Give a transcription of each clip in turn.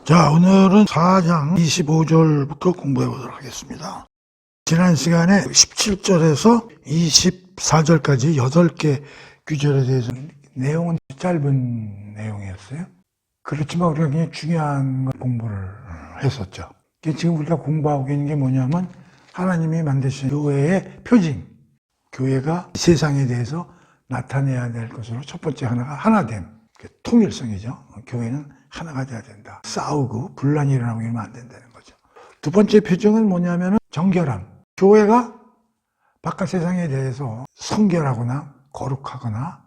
자, 오늘은 4장 25절부터 공부해 보도록 하겠습니다. 지난 시간에 17절에서 24절까지 8개 규절에 대해서 내용은 짧은 내용이었어요. 그렇지만 우리가 굉장히 중요한 공부를 했었죠. 지금 우리가 공부하고 있는 게 뭐냐면 하나님이 만드신 교회의 표징, 교회가 세상에 대해서 나타내야 될 것으로 첫 번째 하나가 하나됨, 통일성이죠. 교회는 하나가 돼야 된다. 싸우고 분란이 일어나고 이러면 안 된다는 거죠. 두 번째 표징은 뭐냐면 정결함. 교회가 바깥 세상에 대해서 성결하거나 거룩하거나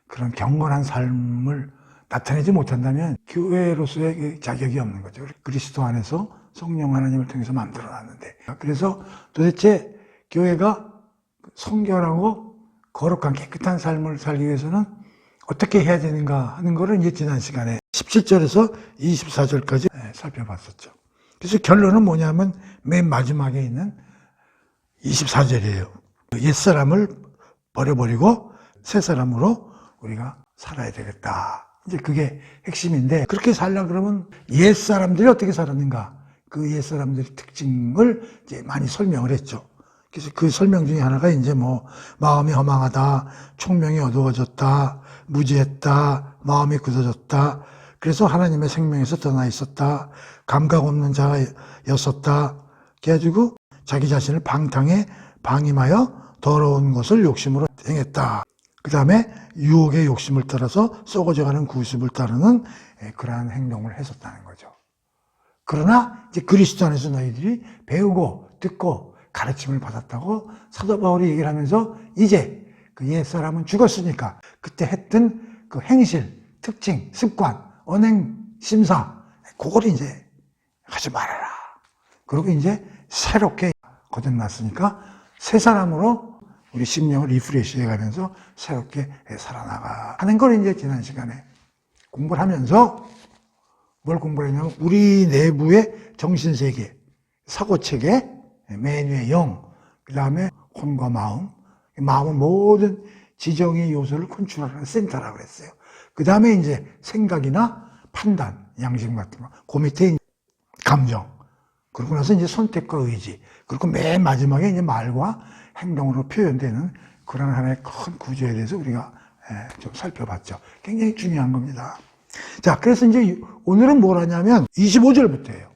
그런 경건한 삶을 나타내지 못한다면 교회로서의 자격이 없는 거죠. 그리스도 안에서 성령 하나님을 통해서 만들어놨는데, 그래서 도대체 교회가 성결하고 거룩한 깨끗한 삶을 살기 위해서는 어떻게 해야 되는가 하는 거를 이제 지난 시간에 17절에서 24절까지 살펴봤었죠. 그래서 결론은 뭐냐면 맨 마지막에 있는 24절이에요. 옛사람을 버려버리고 새 사람으로 우리가 살아야 되겠다. 이제 그게 핵심인데, 그렇게 살려고 그러면 옛사람들이 어떻게 살았는가, 그 옛사람들의 특징을 이제 많이 설명을 했죠. 그래서 그 설명 중에 하나가 이제 마음이 허망하다, 총명이 어두워졌다, 무지했다, 마음이 굳어졌다, 그래서 하나님의 생명에서 떠나 있었다, 감각 없는 자였었다, 그래가지고 자기 자신을 방탕에 방임하여 더러운 것을 욕심으로 행했다. 그 다음에 유혹의 욕심을 따라서 썩어져가는 구습을 따르는 그러한 행동을 했었다는 거죠. 그러나 이제 그리스도 안에서 너희들이 배우고 듣고 가르침을 받았다고 사도 바울이 얘기를 하면서 이제 그 옛사람은 죽었으니까 그때 했던 그 행실, 특징, 습관, 언행, 심사, 그걸 이제 하지 말아라. 그리고 이제 새롭게 거듭났으니까 새 사람으로 우리 심령을 리프레시 해가면서 새롭게 살아나가 하는 걸 이제 지난 시간에 공부를 하면서 뭘 공부를 했냐면 우리 내부의 정신세계, 사고체계, 맨위의 영, 그 다음에 혼과 마음, 마음은 모든 지정의 요소를 컨트롤하는 센터라고 그랬어요. 그 다음에 이제 생각이나 판단, 양심 같은 거, 그 밑에 감정, 그러고 나서 이제 선택과 의지, 그리고 맨 마지막에 이제 말과 행동으로 표현되는 그런 하나의 큰 구조에 대해서 우리가 좀 살펴봤죠. 굉장히 중요한 겁니다. 자, 그래서 이제 오늘은 뭘 하냐면 25절부터예요.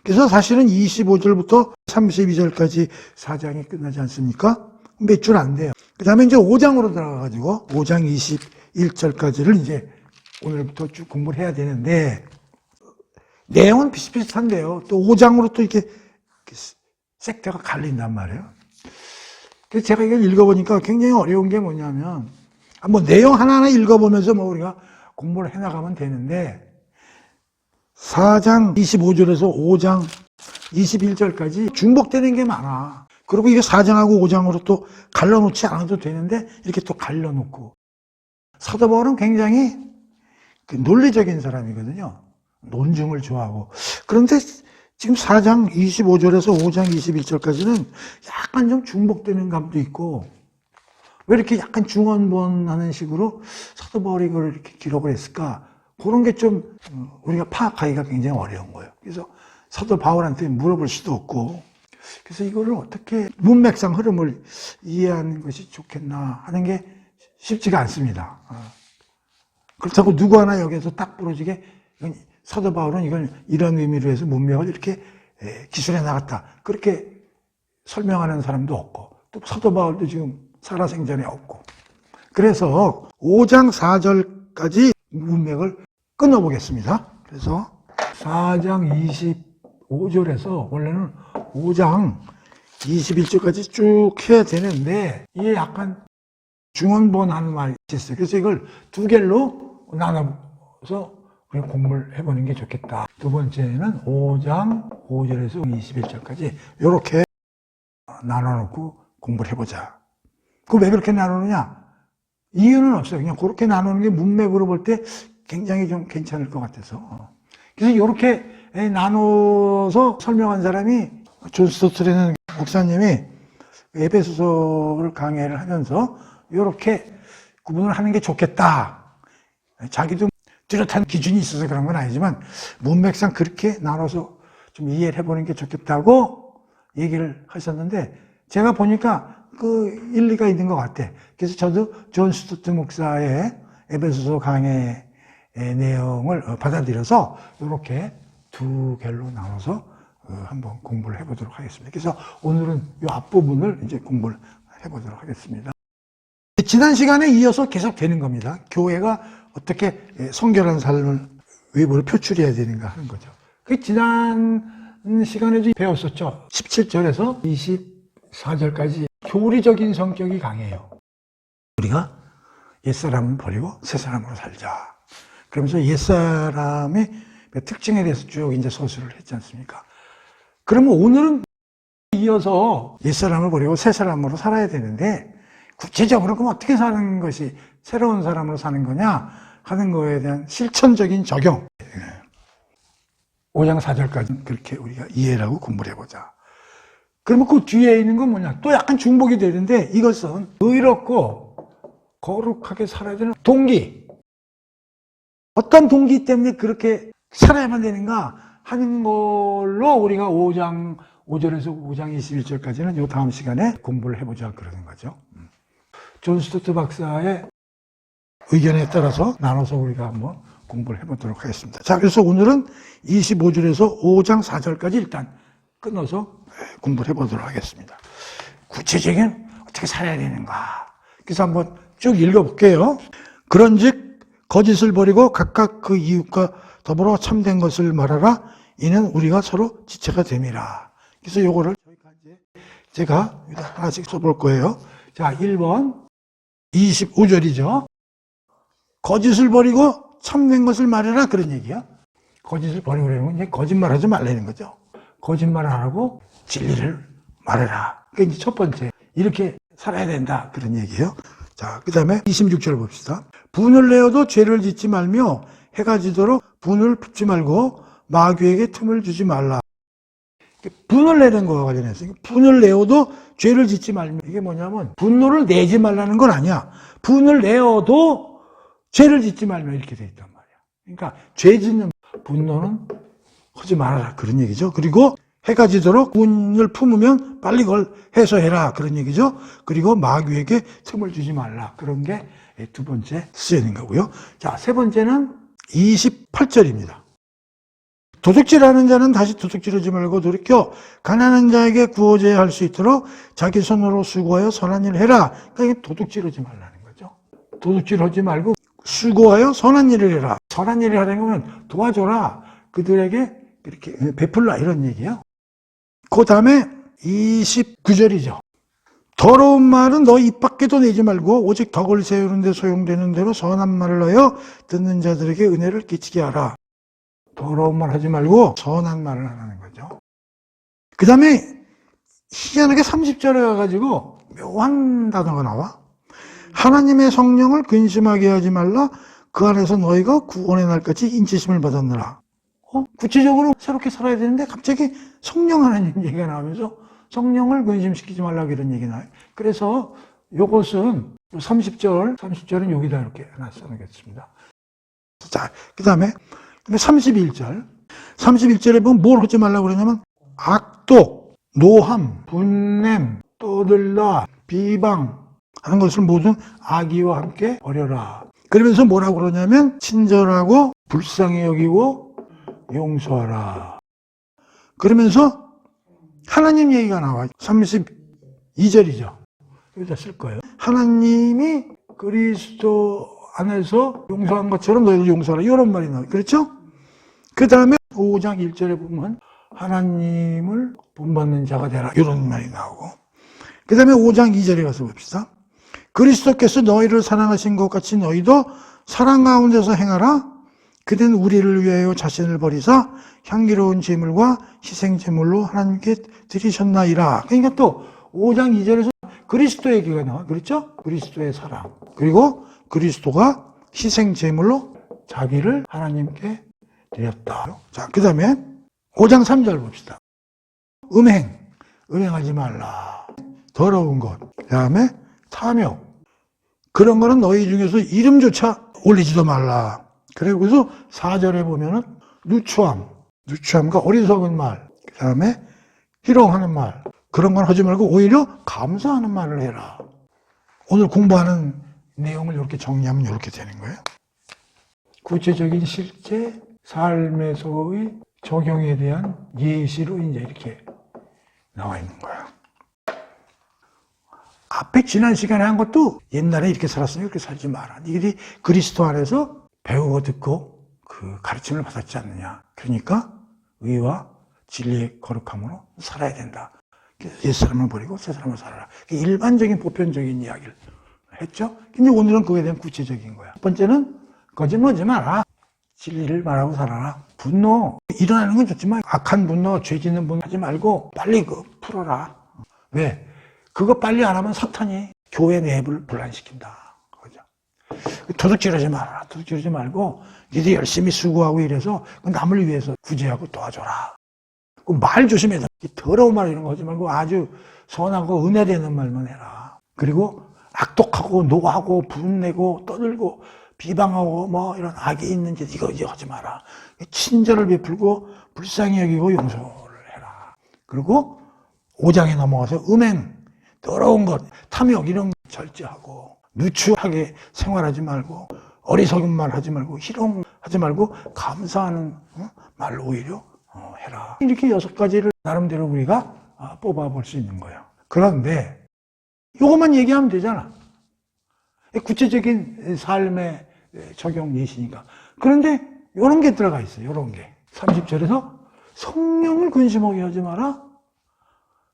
그래서 사실은 25절부터 32절까지 4장이 끝나지 않습니까? 몇 줄 안 돼요. 그 다음에 이제 5장으로 들어가가지고 5장 21절까지를 이제 오늘부터 쭉 공부를 해야 되는데, 내용은 비슷비슷한데요. 또 5장으로 또 이렇게 섹터가 갈린단 말이에요. 그래서 제가 이걸 읽어보니까 굉장히 어려운 게 뭐냐면, 내용 하나하나 읽어보면서 우리가 공부를 해나가면 되는데, 4장 25절에서 5장 21절까지 중복되는 게 많아. 그리고 이게 4장하고 5장으로 또 갈라놓지 않아도 되는데 이렇게 또 갈라놓고. 사도 바울은 굉장히 논리적인 사람이거든요. 논증을 좋아하고. 그런데 지금 4장 25절에서 5장 21절까지는 약간 좀 중복되는 감도 있고, 왜 이렇게 약간 중언부언하는 식으로 사도 바울이 이걸 이렇게 기록을 했을까? 그런 게 좀 우리가 파악하기가 굉장히 어려운 거예요. 그래서 사도 바울한테 물어볼 수도 없고, 그래서 이거를 어떻게 문맥상 흐름을 이해하는 것이 좋겠나 하는 게 쉽지가 않습니다. 그렇다고 누구 하나 여기서 딱 부러지게 사도 바울은 이걸 이런 의미로 해서 문맥을 이렇게 기술해 나갔다, 그렇게 설명하는 사람도 없고, 또 사도 바울도 지금 살아생전에 없고, 그래서 5장 4절까지 문맥을 끊어보겠습니다. 그래서 4장 25절에서 원래는 5장 21절까지 쭉 해야 되는데, 이게 약간 중언부언하는 말이 있어요. 그래서 이걸 두 개로 나눠서 우리 공부를 해보는 게 좋겠다. 두 번째는 5장 5절에서 21절까지 이렇게 나눠놓고 공부를 해보자. 왜 그렇게 나누느냐? 이유는 없어요. 그냥 그렇게 나누는 게 문맥으로 볼 때 굉장히 좀 괜찮을 것 같아서. 그래서 이렇게 나눠서 설명한 사람이 존 스토트라는 목사님이 에베소서를 강해를 하면서 이렇게 구분을 하는 게 좋겠다. 자기도 뚜렷한 기준이 있어서 그런 건 아니지만 문맥상 그렇게 나눠서 좀 이해를 해보는 게 좋겠다고 얘기를 하셨는데 제가 보니까 그 일리가 있는 것 같아. 그래서 저도 존 스투트 목사의 에베소서 강의 내용을 받아들여서 이렇게 두 결로 나눠서 한번 공부를 해보도록 하겠습니다. 그래서 오늘은 이 앞부분을 이제 공부를 해보도록 하겠습니다. 지난 시간에 이어서 계속 되는 겁니다. 교회가 어떻게 성결한 삶을 외부로 표출해야 되는가 하는 거죠. 그 지난 시간에도 배웠었죠. 17절에서 24절까지 교리적인 성격이 강해요. 우리가 옛사람을 버리고 새사람으로 살자. 그러면서 옛사람의 특징에 대해서 쭉 이제 서술을 했지 않습니까? 그러면 오늘은 이어서 옛사람을 버리고 새사람으로 살아야 되는데 구체적으로 그럼 어떻게 사는 것이 새로운 사람으로 사는 거냐 하는 거에 대한 실천적인 적용. 5장 4절까지 그렇게 우리가 이해를 하고 공부를 해보자. 그러면 그 뒤에 있는 건 뭐냐? 또 약간 중복이 되는데 이것은 의롭고 거룩하게 살아야 되는 동기. 어떤 동기 때문에 그렇게 살아야만 되는가 하는 걸로 우리가 5장 5절에서 5장 21절까지는 이 다음 시간에 공부를 해보자 그러는 거죠. 존 스투트 박사의 의견에 따라서 나눠서 우리가 한번 공부를 해보도록 하겠습니다. 자, 그래서 오늘은 25절에서 5장 4절까지 일단 끊어서 공부를 해보도록 하겠습니다. 구체적인 어떻게 살아야 되는가. 그래서 한번 쭉 읽어볼게요. 그런즉 거짓을 버리고 각각 그 이웃과 더불어 참된 것을 말하라. 이는 우리가 서로 지체가 됨이라. 그래서 요거를 제가 하나씩 써볼 거예요. 자, 1번 25절이죠. 거짓을 버리고 참된 것을 말해라 그런 얘기야. 거짓을 버리고 이제 거짓말하지 말라는 거죠. 거짓말 안 하고 진리를 말해라. 그게 이제 첫 번째. 이렇게 살아야 된다 그런 얘기예요. 자, 그 다음에 26절 봅시다. 분을 내어도 죄를 짓지 말며 해가 지도록 분을 품지 말고 마귀에게 틈을 주지 말라. 분을 내는 거와 관련해서 분을 내어도 죄를 짓지 말며 이게 뭐냐면 분노를 내지 말라는 건 아니야. 분을 내어도 죄를 짓지 말며 이렇게 돼 있단 말이야. 그러니까 죄 짓는 분노는 하지 말아라 그런 얘기죠. 그리고 해가 지도록 분을 품으면 빨리 그걸 해소해라 그런 얘기죠. 그리고 마귀에게 틈을 주지 말라 그런 게 두 번째 쓰여진 거고요. 자, 세 번째는 28절입니다. 도둑질하는 자는 다시 도둑질하지 말고 돌이켜 가난한 자에게 구워져야 할 수 있도록 자기 손으로 수고하여 선한 일을 해라. 그러니까 이게 도둑질하지 말라는 거죠. 도둑질하지 말고 수고하여 선한 일을 해라. 선한 일을 하는 거면 도와줘라. 그들에게 이렇게 베풀라 이런 얘기예요. 그 다음에 29절이죠. 더러운 말은 너 입 밖에도 내지 말고 오직 덕을 세우는 데 소용되는 대로 선한 말을 하여 듣는 자들에게 은혜를 끼치게 하라. 더러운 말 하지 말고 선한 말을 하라는 거죠. 그 다음에 희한하게 30절에 가가지고 묘한 단어가 나와. 하나님의 성령을 근심하게 하지 말라. 그 안에서 너희가 구원의 날까지 인치심을 받았느라. 구체적으로 새롭게 살아야 되는데 갑자기 성령 하나님 얘기가 나오면서 성령을 근심시키지 말라고 이런 얘기 나와요. 그래서 요것은 30절은 여기다 이렇게 하나 써놓겠습니다. 자, 그 다음에 31절. 31절에 보면 뭘 하지 말라고 그러냐면 악독, 노함, 분냄, 떠들다, 비방 하는 것을 모든 악의와 함께 버려라. 그러면서 뭐라고 그러냐면 친절하고 불쌍히 여기고 용서하라. 그러면서 하나님 얘기가 나와요. 32절이죠. 여기다 쓸 거예요. 하나님이 그리스도 안에서 용서한 것처럼 너희도 용서하라. 이런 말이 나와요. 그렇죠? 그 다음에 5장 1절에 보면 하나님을 본받는 자가 되라. 이런 말이 나오고. 그 다음에 5장 2절에 가서 봅시다. 그리스도께서 너희를 사랑하신 것 같이 너희도 사랑 가운데서 행하라. 그는 우리를 위하여 자신을 버리사 향기로운 제물과 희생 제물로 하나님께 드리셨나이다. 그러니까 또 5장 2절에서 그리스도 얘기가 나와. 그렇죠? 그리스도의 사랑. 그리고 그리스도가 희생 제물로 자기를 하나님께 드렸다. 자, 그 다음에 5장 3절 봅시다. 음행하지 말라. 더러운 것. 그 다음에 탐욕. 그런 거는 너희 중에서 이름조차 올리지도 말라. 그래서 4절에 보면은 누추함과 어리석은 말, 그 다음에 희롱하는 말, 그런 건 하지 말고 오히려 감사하는 말을 해라. 오늘 공부하는 내용을 이렇게 정리하면 이렇게 되는 거예요. 구체적인 실제 삶에서의 적용에 대한 예시로 이제 이렇게 나와 있는 거야. 앞에 지난 시간에 한 것도 옛날에 이렇게 살았으니 이렇게 살지 마라. 니들이 그리스도 안에서 배우고 듣고 그 가르침을 받았지 않느냐. 그러니까 의와 진리의 거룩함으로 살아야 된다. 옛사람을 버리고 새사람을 살아라. 일반적인 보편적인 이야기를 했죠. 근데 오늘은 그거에 대한 구체적인 거야. 첫 번째는 거짓말하지 마라. 진리를 말하고 살아라. 분노 일어나는 건 좋지만 악한 분노, 죄 짓는 분노 하지 말고 빨리 풀어라. 왜? 그거 빨리 안 하면 사탄이 교회 내부를 분란시킨다. 그죠? 도둑질하지 마라. 도둑질하지 말고 니들 열심히 수고하고 이래서 남을 위해서 구제하고 도와줘라. 말 조심해야 돼. 더러운 말 이런 거 하지 말고 아주 선하고 은혜되는 말만 해라. 그리고 악독하고 노하고 분내고 떠들고 비방하고 뭐 이런 악이 있는 짓 이거 하지 마라. 친절을 베풀고 불쌍히 여기고 용서를 해라. 그리고 5장에 넘어가서 음행, 더러운 것, 탐욕 이런 거 절제하고 누추하게 생활하지 말고 어리석은 말 하지 말고 희롱하지 말고 감사하는 말로 오히려 해라. 이렇게 6가지를 나름대로 우리가 뽑아볼 수 있는 거예요. 그런데 이것만 얘기하면 되잖아. 구체적인 삶의 적용 예시니까. 그런데 이런 게 들어가 있어요. 이런 게. 30절에서 성령을 근심하게 하지 마라.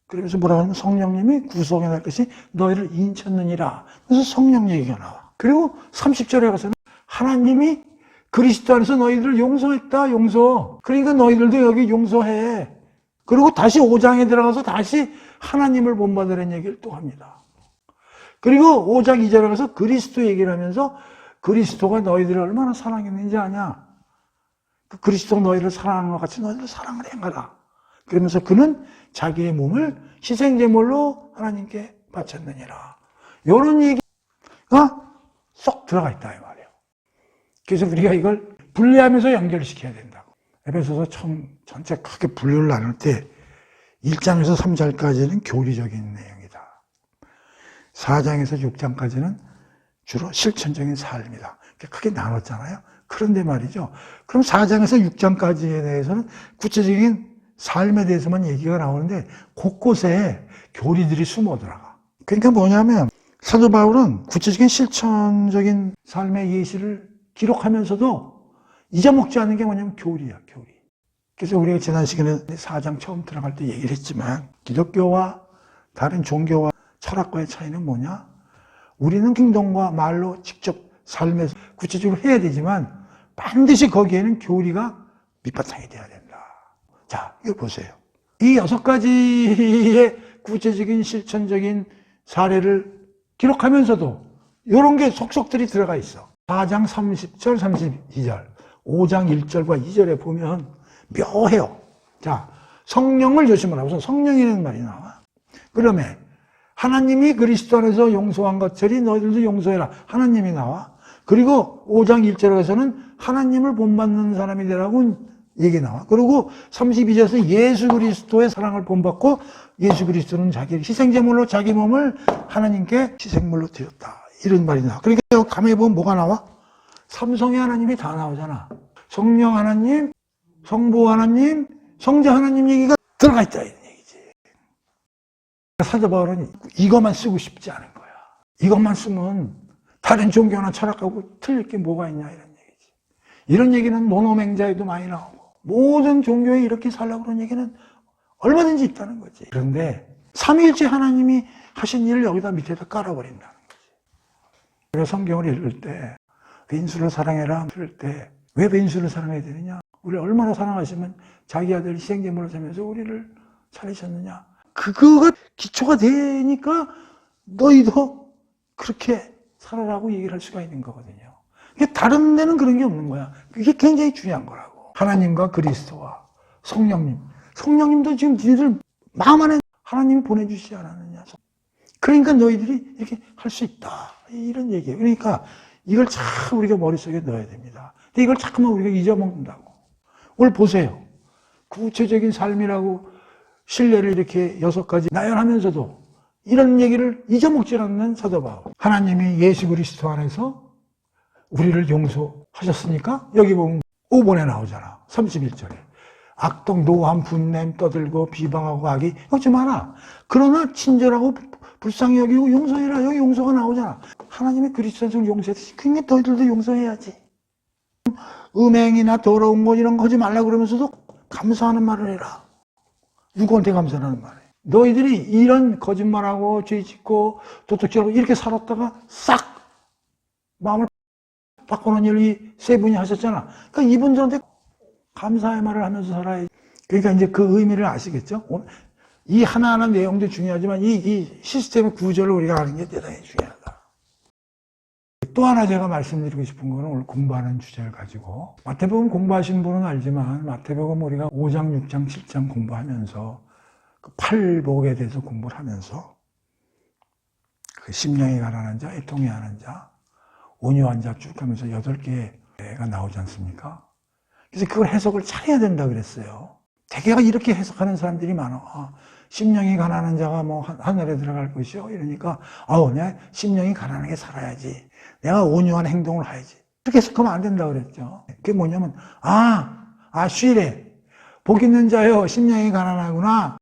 그러면서 뭐라고 하냐면 성령님이 구속해 날 것이 너희를 인쳤느니라. 그래서 성령 얘기가 나와. 그리고 30절에 가서는 하나님이 그리스도 안에서 너희들을 용서했다. 용서. 그러니까 너희들도 여기 용서해. 그리고 다시 5장에 들어가서 다시 하나님을 본받으라는 얘기를 또 합니다. 그리고 5장 2절에 가서 그리스도 얘기를 하면서 그리스도가 너희들을 얼마나 사랑했는지 아냐? 그 그리스도가 너희를 사랑하는 것 같이 너희들 사랑을 행하라. 그러면서 그는 자기의 몸을 희생제물로 하나님께 바쳤느니라. 이런 얘기가 쏙 들어가 있다 이 말이에요. 그래서 우리가 이걸 분리하면서 연결시켜야 된다고. 에베소서 전체 크게 분류를 나눌 때 1장에서 3장까지는 교리적인 내용이다. 4장에서 6장까지는 주로 실천적인 삶이다. 크게 나눴잖아요. 그런데 말이죠. 그럼 4장에서 6장까지에 대해서는 구체적인 삶에 대해서만 얘기가 나오는데 곳곳에 교리들이 숨어 들어가. 그러니까 뭐냐면 사도 바울은 구체적인 실천적인 삶의 예시를 기록하면서도 잊어먹지 않는 게 뭐냐면 교리야, 교리. 그래서 우리가 지난 시간에 4장 처음 들어갈 때 얘기를 했지만 기독교와 다른 종교와 철학과의 차이는 뭐냐? 우리는 행동과 말로 직접 삶에서 구체적으로 해야 되지만 반드시 거기에는 교리가 밑바탕이 돼야 된다. 자, 이거 보세요. 이 6가지의 구체적인 실천적인 사례를 기록하면서도 이런 게 속속들이 들어가 있어. 4장 30절, 32절, 5장 1절과 2절에 보면 묘해요. 자, 성령을 조심하라. 우선 성령이라는 말이 나와. 그러면 하나님이 그리스도 안에서 용서한 것처럼 너희들도 용서해라. 하나님이 나와. 그리고 5장 1절에서는 하나님을 본받는 사람이 되라고 얘기 나와. 그리고 32절에서 예수 그리스도의 사랑을 본받고 예수 그리스도는 자기를 희생제물로 자기 몸을 하나님께 희생물로 드렸다. 이런 말이 나와. 그러니까 가만히 보면 뭐가 나와? 삼성의 하나님이 다 나오잖아. 성령 하나님, 성부 하나님, 성자 하나님 얘기가 들어가 있다 이런 얘기지. 사도 바울은 이것만 쓰고 싶지 않은 거야. 이것만 쓰면 다른 종교나 철학하고 틀릴 게 뭐가 있냐 이런 얘기지. 이런 얘기는 노노맹자에도 많이 나오고 모든 종교에 이렇게 살라고 그런 얘기는 얼마든지 있다는 거지. 그런데 삼위일체 하나님이 하신 일을 여기다 밑에다 깔아버린다는 거지. 우리가 성경을 읽을 때 빈수를 사랑해라 그럴 때 왜 빈수를 사랑해야 되느냐? 우리를 얼마나 사랑하시면 자기 아들 희생제물을 주면서 우리를 살리셨느냐? 그거가 기초가 되니까 너희도 그렇게 살아라고 얘기를 할 수가 있는 거거든요. 다른 데는 그런 게 없는 거야. 그게 굉장히 중요한 거라고. 하나님과 그리스도와 성령님도 지금 니들 마음 안에 하나님이 보내주시지 않았느냐. 그러니까 너희들이 이렇게 할 수 있다. 이런 얘기예요. 그러니까 이걸 참 우리가 머릿속에 넣어야 됩니다. 근데 이걸 자꾸만 우리가 잊어먹는다고. 오늘 보세요. 구체적인 삶이라고 신뢰를 이렇게 6가지 나열하면서도 이런 얘기를 잊어먹지 않는 사도 바울. 하나님이 예수 그리스도 안에서 우리를 용서하셨으니까 여기 보면 5번에 나오잖아. 31절에. 악독, 노함, 분냄, 떠들고 비방하고 악이 하지 마라. 그러나 친절하고 불쌍히 여기고 용서해라. 여기 용서가 나오잖아. 하나님이 그리스도를 용서했듯이 그러니까 너희들도 용서해야지. 음행이나 더러운 것 이런 거 하지 말라 그러면서도 감사하는 말을 해라. 누구한테 감사하는 말을 해? 너희들이 이런 거짓말하고 죄 짓고 도둑질하고 이렇게 살았다가 싹 마음을 바꾸는 일이 세 분이 하셨잖아. 그러니까 이분들한테 감사의 말을 하면서 살아야지. 그러니까 이제 그 의미를 아시겠죠? 이 하나하나 내용도 중요하지만 이 시스템의 구조를 우리가 아는 게 대단히 중요하다. 또 하나 제가 말씀드리고 싶은 거는 오늘 공부하는 주제를 가지고 마태복음 공부하신 분은 알지만 마태복음 우리가 5장, 6장, 7장 공부하면서 그 팔복에 대해서 공부를 하면서 그 심령이 가난한 자, 애통이 하는 자, 온유한 자 쭉 하면서 8개가 나오지 않습니까? 그래서 그걸 해석을 잘해야 된다 그랬어요. 대개가 이렇게 해석하는 사람들이 많아. 심령이 가난한 자가 뭐 하늘에 들어갈 것이요. 이러니까 내가 심령이 가난하게 살아야지. 내가 온유한 행동을 해야지. 그렇게 해석하면 안 된다 그랬죠. 그게 뭐냐면 쉬래. 복 있는 자요. 심령이 가난하구나.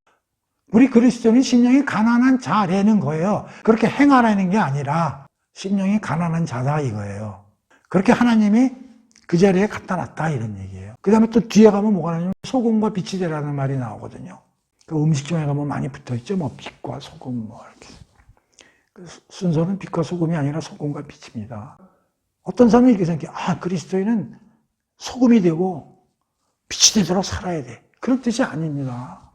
우리 그리스도는 심령이 가난한 자라는 거예요. 그렇게 행하라는 게 아니라 심령이 가난한 자다 이거예요. 그렇게 하나님이 그 자리에 갖다 놨다 이런 얘기예요. 그 다음에 또 뒤에 가면 뭐가 나냐면 소금과 빛이 되라는 말이 나오거든요. 그 음식점에 가면 많이 붙어있죠. 뭐 빛과 소금 뭐 이렇게. 그 순서는 빛과 소금이 아니라 소금과 빛입니다. 어떤 사람은 이렇게 생각해요. 그리스도인은 소금이 되고 빛이 되도록 살아야 돼. 그런 뜻이 아닙니다.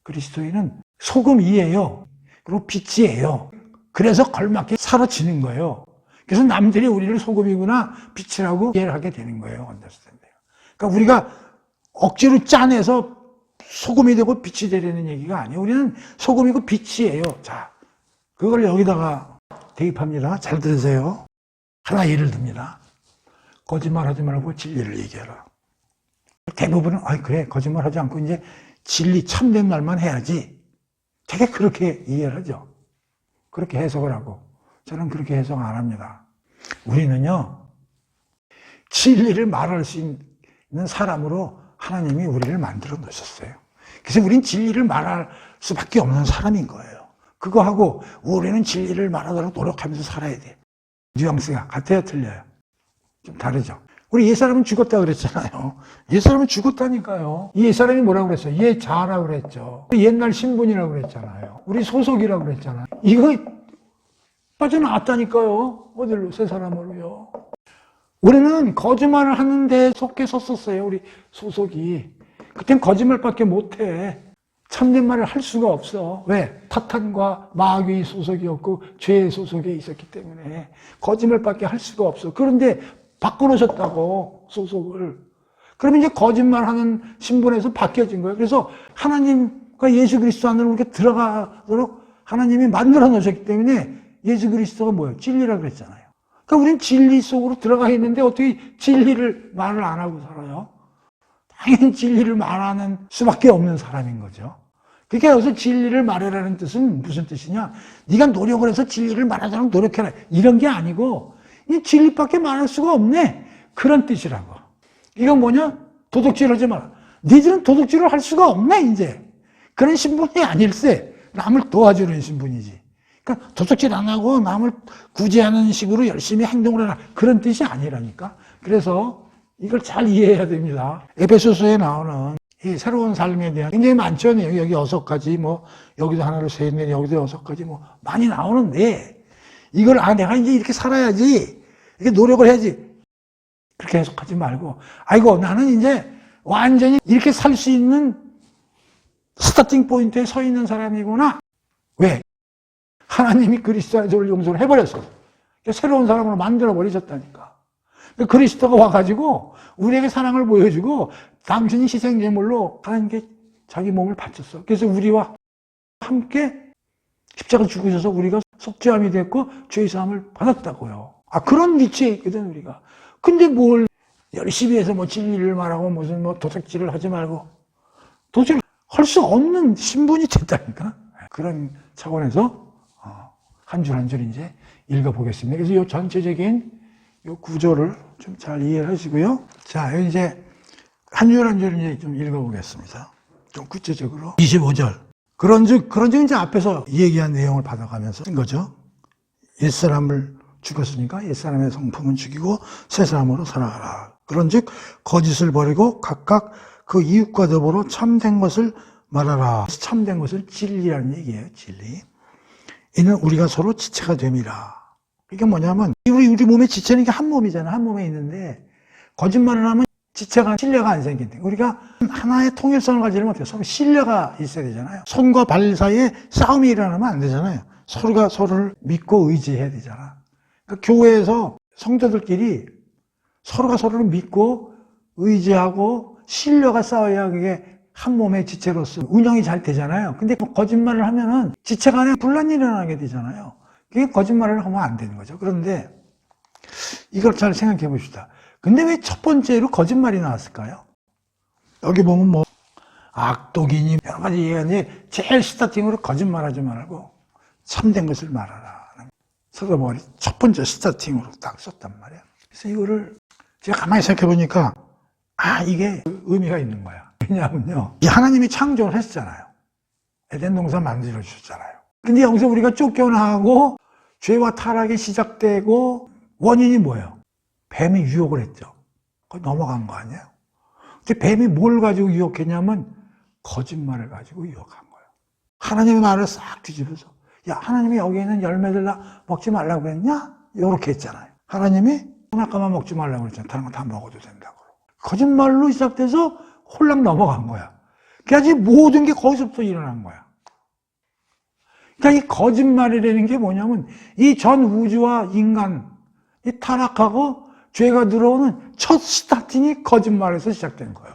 그리스도인은 소금이에요. 그리고 빛이에요. 그래서 걸맞게 사라지는 거예요. 그래서 남들이 우리를 소금이구나 빛이라고 이해를 하게 되는 거예요. 그러니까 우리가 억지로 짜내서 소금이 되고 빛이 되려는 얘기가 아니에요. 우리는 소금이고 빛이에요. 자, 그걸 여기다가 대입합니다. 잘 들으세요. 하나 예를 듭니다. 거짓말하지 말고 진리를 얘기해라. 대부분은 그래 거짓말하지 않고 이제 진리 참된 말만 해야지. 되게 그렇게 이해를 하죠. 그렇게 해석을 하고 저는 그렇게 해석 안 합니다. 우리는요 진리를 말할 수 있는 사람으로 하나님이 우리를 만들어 놓으셨어요. 그래서 우린 진리를 말할 수밖에 없는 사람인 거예요. 그거하고 우리는 진리를 말하도록 노력하면서 살아야 돼. 뉘앙스가 같아요 틀려요? 좀 다르죠. 우리 옛사람은 죽었다 그랬잖아요. 옛사람은 죽었다니까요. 이 옛사람이 뭐라고 그랬어요? 옛자라고 그랬죠. 옛날 신분이라고 그랬잖아요. 우리 소속이라고 그랬잖아요. 이거 빠져나왔다니까요. 어디로? 새 사람으로요. 우리는 거짓말을 하는데 속해 섰었어요. 우리 소속이. 그땐 거짓말밖에 못해. 참된 말을 할 수가 없어. 왜? 사탄과 마귀의 소속이었고 죄의 소속에 있었기 때문에 거짓말밖에 할 수가 없어. 그런데 바꿔놓으셨다고 소속을. 그러면 이제 거짓말하는 신분에서 바뀌어진 거예요. 그래서 하나님과 예수 그리스도 안으로 이렇게 들어가도록 하나님이 만들어 놓으셨기 때문에 예수 그리스도가 뭐예요? 진리라고 그랬잖아요. 그러니까 우리는 진리 속으로 들어가 있는데 어떻게 진리를 말을 안 하고 살아요? 당연히 진리를 말하는 수밖에 없는 사람인 거죠. 그러니까 여기서 진리를 말해라는 뜻은 무슨 뜻이냐? 네가 노력을 해서 진리를 말하도록 노력해라. 이런 게 아니고 이 진리밖에 말할 수가 없네. 그런 뜻이라고. 이건 뭐냐? 도둑질하지 마라. 니들은 도둑질을 할 수가 없네 이제. 그런 신분이 아닐세. 남을 도와주는 신분이지. 그러니까 도둑질 안 하고 남을 구제하는 식으로 열심히 행동을 해라. 그런 뜻이 아니라니까. 그래서 이걸 잘 이해해야 됩니다. 에베소서에 나오는 이 새로운 삶에 대한 굉장히 많죠. 여기 6가지, 뭐 여기도 하나를 세네, 여기도 6가지, 뭐 많이 나오는데 이걸 내가 이제 이렇게 살아야지, 이렇게 노력을 해야지. 그렇게 해석하지 말고, 나는 이제 완전히 이렇게 살 수 있는 스타팅 포인트에 서 있는 사람이구나. 왜? 하나님이 그리스도 안에서 우리를 용서를 해버렸어. 새로운 사람으로 만들어 버리셨다니까. 그리스도가 와가지고 우리에게 사랑을 보여주고 당신이 희생제물로 하나님께 자기 몸을 바쳤어. 그래서 우리와 함께 십자가 죽으셔서 우리가 속죄함이 됐고 죄사함을 받았다고요. 그런 위치에 있거든 우리가. 근데 뭘 열심히 해서 뭐 진리를 말하고 무슨 뭐 도둑질을 하지 말고 도저히 할 수 없는 신분이 됐다니까. 그런 차원에서 한 줄 한 줄 이제 읽어보겠습니다. 그래서 이 전체적인 이 구조를 좀 잘 이해를 하시고요. 자, 이제 한 줄 한 줄 이제 좀 읽어보겠습니다. 좀 구체적으로. 25절. 그런즉 이제 앞에서 얘기한 내용을 받아가면서 쓴 거죠. 옛사람을 죽였으니까 옛사람의 성품은 죽이고 새 사람으로 살아가라. 그런즉 거짓을 버리고 각각 그 이웃과 더불어 참된 것을 말하라. 참된 것을 진리라는 얘기예요. 진리. 이는 우리가 서로 지체가 됨이라. 이게 뭐냐면 우리 몸의 지체는 이게 한 몸이잖아. 한 몸에 있는데 거짓말을 하면 지체가 신뢰가 안 생긴다. 우리가 하나의 통일성을 가지려면 어때요? 서로 신뢰가 있어야 되잖아요. 손과 발 사이에 싸움이 일어나면 안 되잖아요. 서로가 서로를 믿고 의지해야 되잖아. 그러니까 교회에서 성도들끼리 서로가 서로를 믿고 의지하고 신뢰가 쌓여야 그게 한 몸의 지체로서 운영이 잘 되잖아요. 근데 거짓말을 하면은 지체 간에 분란이 일어나게 되잖아요. 그게 거짓말을 하면 안 되는 거죠. 그런데 이걸 잘 생각해 봅시다. 근데 왜 첫 번째로 거짓말이 나왔을까요? 여기 보면 뭐 악독이니 여러 가지 얘기하는데 제일 스타팅으로 거짓말하지 말고 참된 것을 말하라. 서도머리 첫 번째 스타팅으로 딱 썼단 말이야. 그래서 이거를 제가 가만히 생각해 보니까 이게 의미가 있는 거야. 왜냐하면요, 이 하나님이 창조를 했잖아요. 에덴 동산 만들어 주셨잖아요. 근데 여기서 우리가 쫓겨나고 죄와 타락이 시작되고 원인이 뭐예요? 뱀이 유혹을 했죠. 그거 넘어간 거 아니에요? 근데 뱀이 뭘 가지고 유혹했냐면 거짓말을 가지고 유혹한 거예요. 하나님의 말을 싹 뒤집어서 야, 하나님이 여기 있는 열매들 다 먹지 말라고 그랬냐? 요렇게 했잖아요. 하나님이 선악과만 먹지 말라고 그랬잖아요. 다른 거 다 먹어도 된다고. 거짓말로 시작돼서 홀랑 넘어간 거야. 그래야지 모든 게 거기서부터 일어난 거야. 그러니까 이 거짓말이라는 게 뭐냐면 이 전 우주와 인간, 이 타락하고 죄가 들어오는 첫 스타팅이 거짓말에서 시작된 거예요.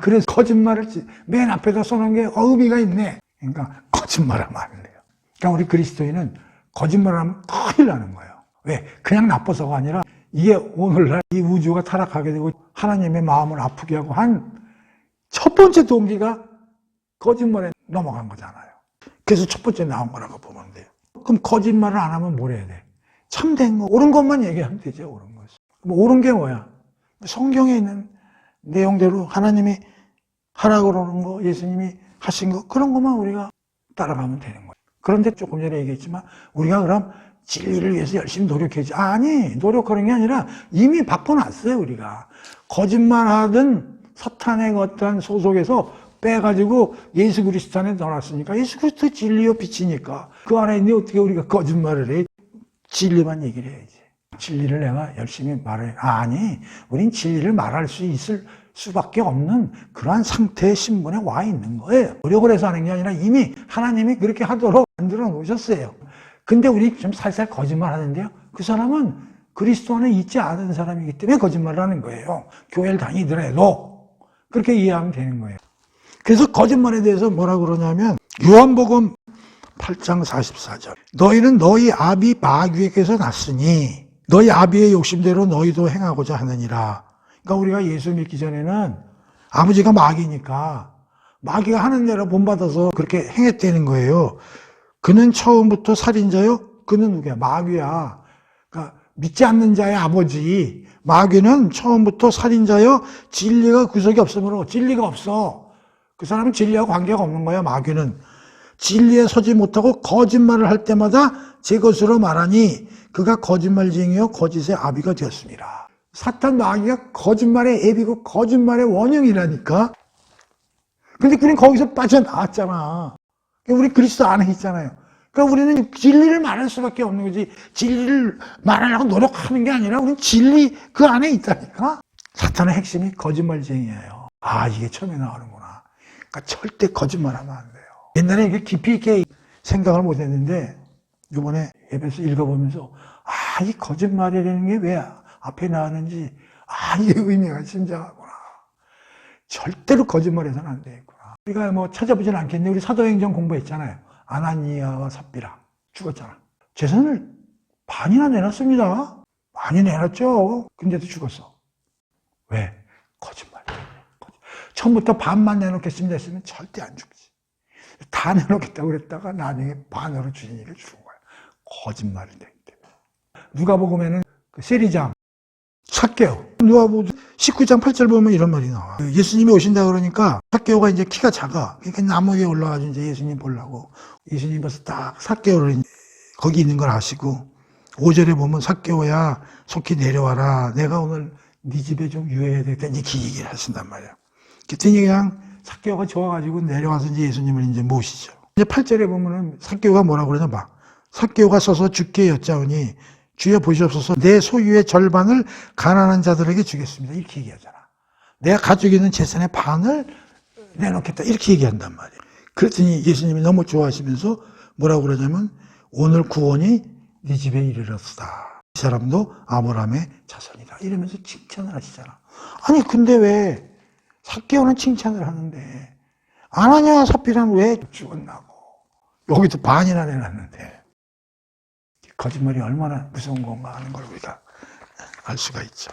그래서 거짓말을 맨 앞에다 써놓은 게 의미가 있네. 그러니까 거짓말하면 안 돼요. 그러니까 우리 그리스도인은 거짓말하면 큰일 나는 거예요. 왜? 그냥 나빠서가 아니라 이게 오늘날 이 우주가 타락하게 되고 하나님의 마음을 아프게 하고 한 첫 번째 동기가 거짓말에 넘어간 거잖아요. 그래서 첫 번째 나온 거라고 보면 돼요. 그럼 거짓말을 안 하면 뭘 해야 돼? 참된 거, 옳은 것만 얘기하면 되죠. 옳은 것. 옳은 게 뭐야? 성경에 있는 내용대로 하나님이 하라고 그러는 거, 예수님이 하신 거, 그런 것만 우리가 따라가면 되는 거예요. 그런데 조금 전에 얘기했지만 우리가 그럼 진리를 위해서 열심히 노력해야지. 아니, 노력하는 게 아니라 이미 바꿔놨어요. 우리가 거짓말하든 사탄의 어떤 소속에서 빼가지고 예수 그리스도 안에 넣어놨으니까 예수 그리스도 진리요 빛이니까 그 안에 있는데 어떻게 우리가 거짓말을 해? 진리만 얘기를 해야지. 진리를 내가 열심히 말해. 아니, 우린 진리를 말할 수 있을 수밖에 없는 그러한 상태의 신분에 와 있는 거예요. 노력을 해서 하는 게 아니라 이미 하나님이 그렇게 하도록 만들어 놓으셨어요. 근데 우리 좀 살살 거짓말 하는데요. 그 사람은 그리스도 안에 있지 않은 사람이기 때문에 거짓말을 하는 거예요. 교회를 다니더라도 그렇게 이해하면 되는 거예요. 그래서 거짓말에 대해서 뭐라고 그러냐면 요한복음 8장 44절 너희는 너희 아비 마귀에게서 났으니 너희 아비의 욕심대로 너희도 행하고자 하느니라. 그러니까 우리가 예수 믿기 전에는 아버지가 마귀니까 마귀가 하는 대로 본받아서 그렇게 행했다는 거예요. 그는 처음부터 살인자요? 그는 누구야? 마귀야. 그러니까 믿지 않는 자의 아버지. 마귀는 처음부터 살인자요? 진리가 구석이 없으므로 진리가 없어. 그 사람은 진리하고 관계가 없는 거야. 마귀는 진리에 서지 못하고 거짓말을 할 때마다 제 것으로 말하니 그가 거짓말쟁이요 거짓의 아비가 되었습니다. 사탄 마귀가 거짓말의 애비고 거짓말의 원형이라니까. 근데 우리는 거기서 빠져나왔잖아. 우리 그리스도 안에 있잖아요. 그러니까 우리는 진리를 말할 수밖에 없는 거지. 진리를 말하려고 노력하는 게 아니라 우리는 진리 그 안에 있다니까. 사탄의 핵심이 거짓말쟁이에요. 이게 처음에 나오는구나. 그러니까 절대 거짓말하면 안 돼요. 옛날에 이게 깊이 있게 생각을 못 했는데 이번에 예배에서 읽어보면서 이 거짓말이라는 게 왜 앞에 나왔는지 이게 의미가 심장하구나. 절대로 거짓말해서는 안 되겠구나. 우리가 뭐 찾아보진 않겠는데 우리 사도행전 공부했잖아요. 아나니아와 삽비라 죽었잖아. 재산을 반이나 내놨습니다. 많이 내놨죠. 근데도 죽었어. 왜? 거짓말. 처음부터 반만 내놓겠습니다 했으면 절대 안 죽지. 다 내놓겠다고 그랬다가 나중에 반으로 주인에게 주는 거야. 거짓말이 되기 때문에. 누가복음에는 그 세리장 삭개오, 누가복음 19장 8절 보면 이런 말이 나와. 예수님이 오신다 그러니까 삭개오가 이제 키가 작아. 그러니까 나무 위에 올라가서 이제 예수님 보려고. 예수님 벌써 딱 삭개오를 거기 있는 걸 아시고 5절에 보면 삭개오야 속히 내려와라. 내가 오늘 네 집에 좀 유해해야 되겠다. 이렇게 얘기를 하신단 말이야. 그랬더니 그냥 삭개오가 좋아가지고 내려와서 이제 예수님을 이제 모시죠. 이제 8절에 보면은 삭개오가 뭐라고 그러냐 봐. 삭개오가 서서 주께 여짜오니 주여 보시옵소서 내 소유의 절반을 가난한 자들에게 주겠습니다. 이렇게 얘기하잖아. 내가 가지고 있는 재산의 반을 내놓겠다. 이렇게 얘기한단 말이에요. 그랬더니 예수님이 너무 좋아하시면서 뭐라고 그러냐면 오늘 구원이 네 집에 이르렀다. 이 사람도 아브라함의 자손이다. 이러면서 칭찬을 하시잖아. 아니 근데 왜 삭개오는 칭찬을 하는데 아나니아와 삽비라는 왜 죽었나고 여기도 반이나 내놨는데 거짓말이 얼마나 무서운 건가 하는 걸 우리가 알 수가 있죠.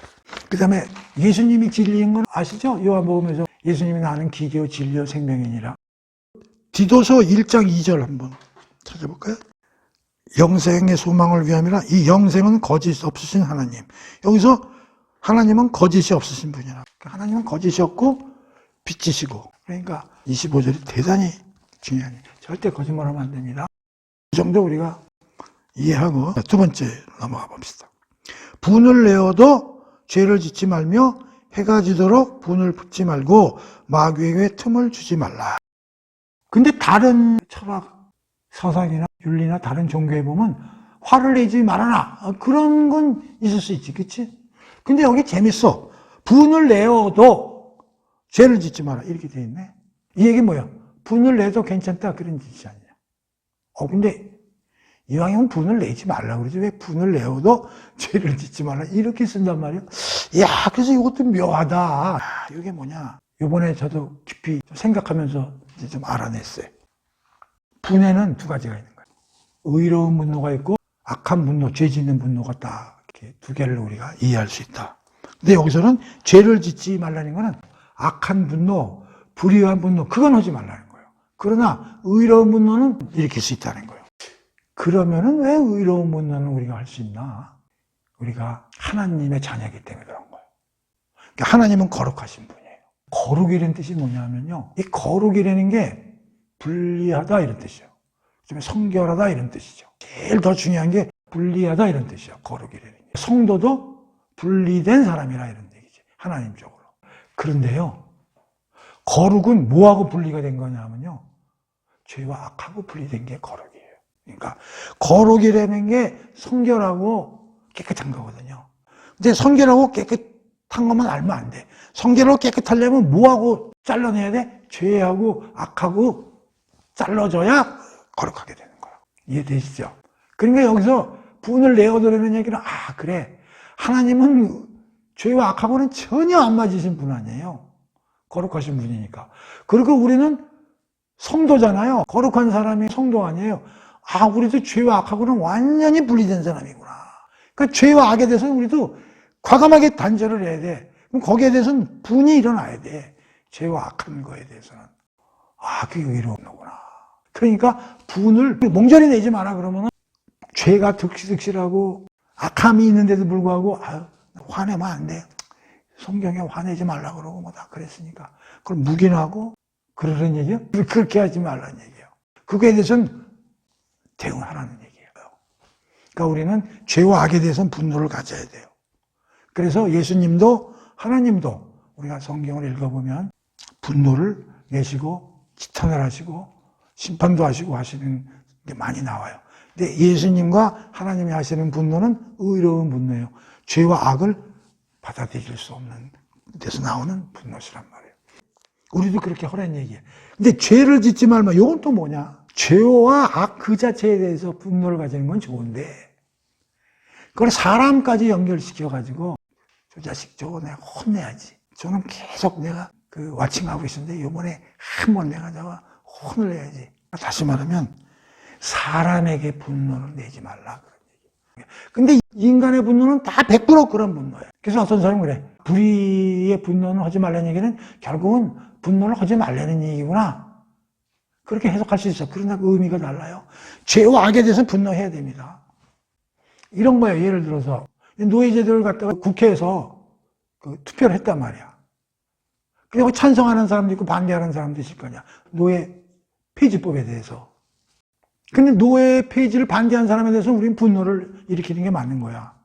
그 다음에 예수님이 진리인 건 아시죠? 요한복음에서 예수님이 나는 길이요 진리요 생명이니라. 디도서 1장 2절 한번 찾아볼까요? 영생의 소망을 위함이라. 이 영생은 거짓 없으신 하나님. 여기서 하나님은 거짓이 없으신 분이라. 하나님은 거짓이 없고 빛이시고. 그러니까 25절이 대단히 중요하니 절대 거짓말하면 안 됩니다. 이 정도 우리가 이해하고 두 번째 넘어가 봅시다. 분을 내어도 죄를 짓지 말며 해가 지도록 분을 품지 말고 마귀에게 틈을 주지 말라. 근데 다른 철학 서상이나 윤리나 다른 종교에 보면 화를 내지 말아라. 그런 건 있을 수 있지. 그치? 근데 여기 재밌어. 분을 내어도 죄를 짓지 마라. 이렇게 돼 있네. 이 얘기 뭐야? 분을 내도 괜찮다. 그런 짓이 아니야. 근데 이왕이면 분을 내지 말라고 그러지. 왜 분을 내어도 죄를 짓지 말라. 이렇게 쓴단 말이야. 야, 그래서 이것도 묘하다. 이게 뭐냐. 이번에 저도 깊이 생각하면서 이제 좀 알아냈어요. 분에는 두 가지가 있는 거예요. 의로운 분노가 있고 악한 분노, 죄 짓는 분노가 딱 이렇게 두 개를 우리가 이해할 수 있다. 근데 여기서는 죄를 짓지 말라는 거는 악한 분노, 불의한 분노, 그건 하지 말라는 거예요. 그러나 의로운 분노는 일으킬 수 있다는 거예요. 그러면은 왜 의로운 분노는 우리가 할 수 있나? 우리가 하나님의 자녀이기 때문에 그런 거예요. 그러니까 하나님은 거룩하신 분이에요. 거룩이라는 뜻이 뭐냐면요. 이 거룩이라는 게 분리하다 이런 뜻이에요. 좀 성결하다 이런 뜻이죠. 제일 더 중요한 게 분리하다 이런 뜻이에요. 거룩이라는 게. 성도도 분리된 사람이라 이런 얘기지. 하나님적으로. 그런데요. 거룩은 뭐하고 분리가 된 거냐면요. 죄와 악하고 분리된 게 거룩이에요. 그러니까 거룩이라는 게 성결하고 깨끗한 거거든요. 근데 성결하고 깨끗한 것만 알면 안 돼. 성결하고 깨끗하려면 뭐하고 잘라내야 돼? 죄하고 악하고 잘라줘야 거룩하게 되는 거야. 이해되시죠? 그러니까 여기서 분을 내어드리는 얘기는 그래. 하나님은 죄와 악하고는 전혀 안 맞으신 분 아니에요. 거룩하신 분이니까. 그리고 우리는 성도잖아요. 거룩한 사람이 성도 아니에요. 우리도 죄와 악하고는 완전히 분리된 사람이구나. 그러니까 죄와 악에 대해서는 우리도 과감하게 단절을 해야 돼. 그럼 거기에 대해서는 분이 일어나야 돼. 죄와 악한 거에 대해서는. 그게 의로운 거구나. 그러니까 분을 몽절이 내지 마라 그러면은 죄가 득실득실하고 악함이 있는데도 불구하고 화내면 안 돼. 성경에 화내지 말라 그러고 뭐 다 그랬으니까. 그럼 묵인하고 그러는 얘기예요? 그렇게 하지 말라는 얘기예요. 그거에 대해서는 대응하라는 얘기예요. 그러니까 우리는 죄와 악에 대해서는 분노를 가져야 돼요. 그래서 예수님도 하나님도 우리가 성경을 읽어보면 분노를 내시고 지탄을 하시고 심판도 하시고 하시는 게 많이 나와요. 근데 예수님과 하나님이 하시는 분노는 의로운 분노예요. 죄와 악을 받아들일 수 없는 데서 나오는 분노시란 말이에요. 우리도 그렇게 하라는 얘기예요. 근데 죄를 짓지 말마. 이건 또 뭐냐? 죄와 악 그 자체에 대해서 분노를 가지는 건 좋은데 그걸 사람까지 연결시켜가지고 저 자식 저거 내가 혼내야지. 저는 계속 내가 와칭하고 있었는데 이번에 한번 내가 저거 혼을 내야지. 다시 말하면 사람에게 분노를 내지 말라 그런 얘기예요. 근데 인간의 분노는 다 100% 그런 분노예요. 그래서 어떤 사람은 그래. 불의의 분노는 하지 말라는 얘기는 결국은 분노를 하지 말라는 얘기구나. 그렇게 해석할 수 있어. 그러나 그 의미가 달라요. 죄와 악에 대해서는 분노해야 됩니다. 이런 거예요. 예를 들어서 노예제도를 갖다가 국회에서 투표를 했단 말이야. 그리고 찬성하는 사람도 있고 반대하는 사람도 있을 거냐. 노예 폐지법에 대해서. 근데 노예 폐지를 반대하는 사람에 대해서는 우리는 분노를 일으키는 게 맞는 거야.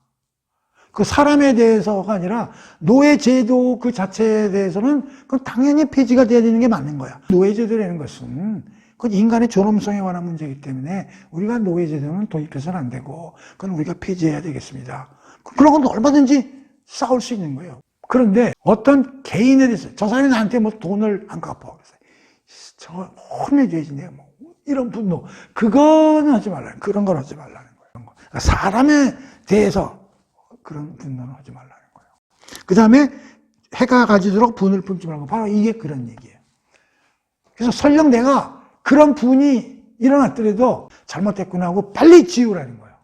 그 사람에 대해서가 아니라 노예제도 그 자체에 대해서는 그건 당연히 폐지가 돼야 되는 게 맞는 거야. 노예제도라는 것은 그건 인간의 존엄성에 관한 문제이기 때문에 우리가 노예제도는 도입해서는 안 되고 그건 우리가 폐지해야 되겠습니다. 그런 건 얼마든지 싸울 수 있는 거예요. 그런데 어떤 개인에 대해서 저 사람이 나한테 뭐 돈을 안 갚아. 그래서 저거 혼내줘야지 내가 뭐 이런 분노. 그거는 하지 말라는 그런 걸 하지 말라는 거예요. 그러니까 사람에 대해서 그런 분노는 하지 말라는 거예요. 그 다음에 해가 가지도록 분을 품지 말고 바로 이게 그런 얘기예요. 그래서 설령 내가 그런 분이 일어났더라도 잘못했구나 하고 빨리 지우라는 거예요.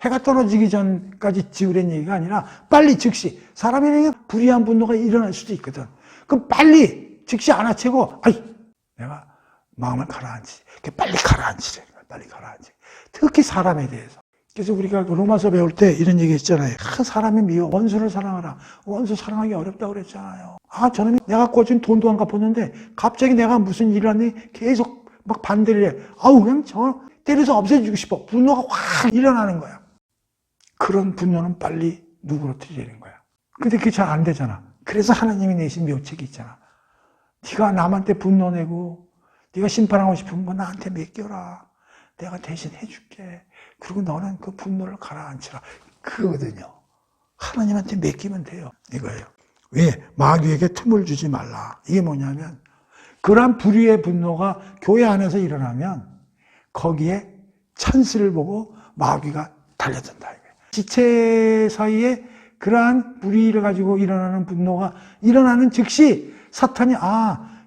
해가 떨어지기 전까지 지우라는 얘기가 아니라 빨리 즉시 사람에게 불의한 분노가 일어날 수도 있거든. 그럼 빨리 즉시 알아채고 내가 마음을 가라앉히지. 빨리 가라앉히래. 빨리 가라앉히래. 특히 사람에 대해서. 그래서 우리가 로마서 배울 때 이런 얘기 했잖아요. 사람이 미워. 원수를 사랑하라. 원수 사랑하기 어렵다고 그랬잖아요. 저놈이 내가 꿔준 돈도 안 갚았는데 갑자기 내가 무슨 일을 하니 계속 막 반대를 해. 그냥 저 때려서 없애주고 싶어. 분노가 확 일어나는 거야. 그런 분노는 빨리 누그러뜨리는 거야. 근데 그게 잘 안 되잖아. 그래서 하나님이 내신 묘책이 있잖아. 네가 남한테 분노 내고 네가 심판하고 싶은 거 나한테 맡겨라. 내가 대신 해줄게. 그리고 너는 그 분노를 가라앉히라. 그거거든요. 하나님한테 맡기면 돼요. 이거예요. 왜? 마귀에게 틈을 주지 말라. 이게 뭐냐면 그러한 불의의 분노가 교회 안에서 일어나면 거기에 찬스를 보고 마귀가 달려든다. 지체 사이에 그러한 불의를 가지고 일어나는 분노가 일어나는 즉시 사탄이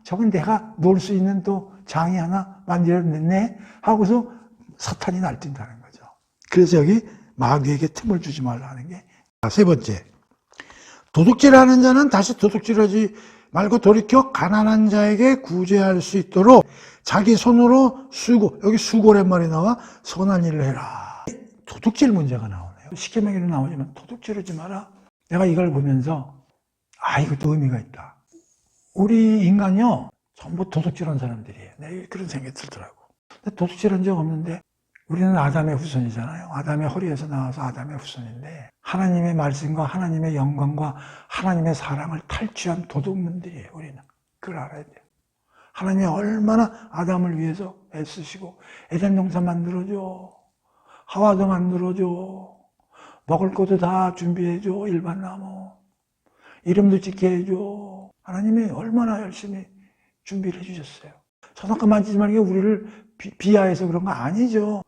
저건 내가 놓을 수 있는 또 장이 하나 만들어냈네 하고서 사탄이 날뛴다는 거죠. 그래서 여기 마귀에게 틈을 주지 말라 하는 게 세 번째, 도둑질하는 자는 다시 도둑질하지 말고 돌이켜 가난한 자에게 구제할 수 있도록 자기 손으로 수고, 여기 수고란 말이 나와 선한 일을 해라. 도둑질 문제가 나오네요. 십계명에는 나오지만 도둑질하지 마라. 내가 이걸 보면서 이것도 의미가 있다. 우리 인간이요 전부 도둑질한 사람들이에요. 내가 그런 생각이 들더라고. 근데 도둑질한 적 없는데 우리는 아담의 후손이잖아요. 아담의 허리에서 나와서 아담의 후손인데 하나님의 말씀과 하나님의 영광과 하나님의 사랑을 탈취한 도둑놈들이에요. 우리는 그걸 알아야 돼요. 하나님이 얼마나 아담을 위해서 애쓰시고 에덴 동산 만들어줘, 하와도 만들어줘, 먹을 것도 다 준비해줘, 일반 나무 이름도 짓게 해줘. 하나님이 얼마나 열심히 준비를 해주셨어요. 선악과 만지지 말게 우리를 비하해서 그런 거 아니죠.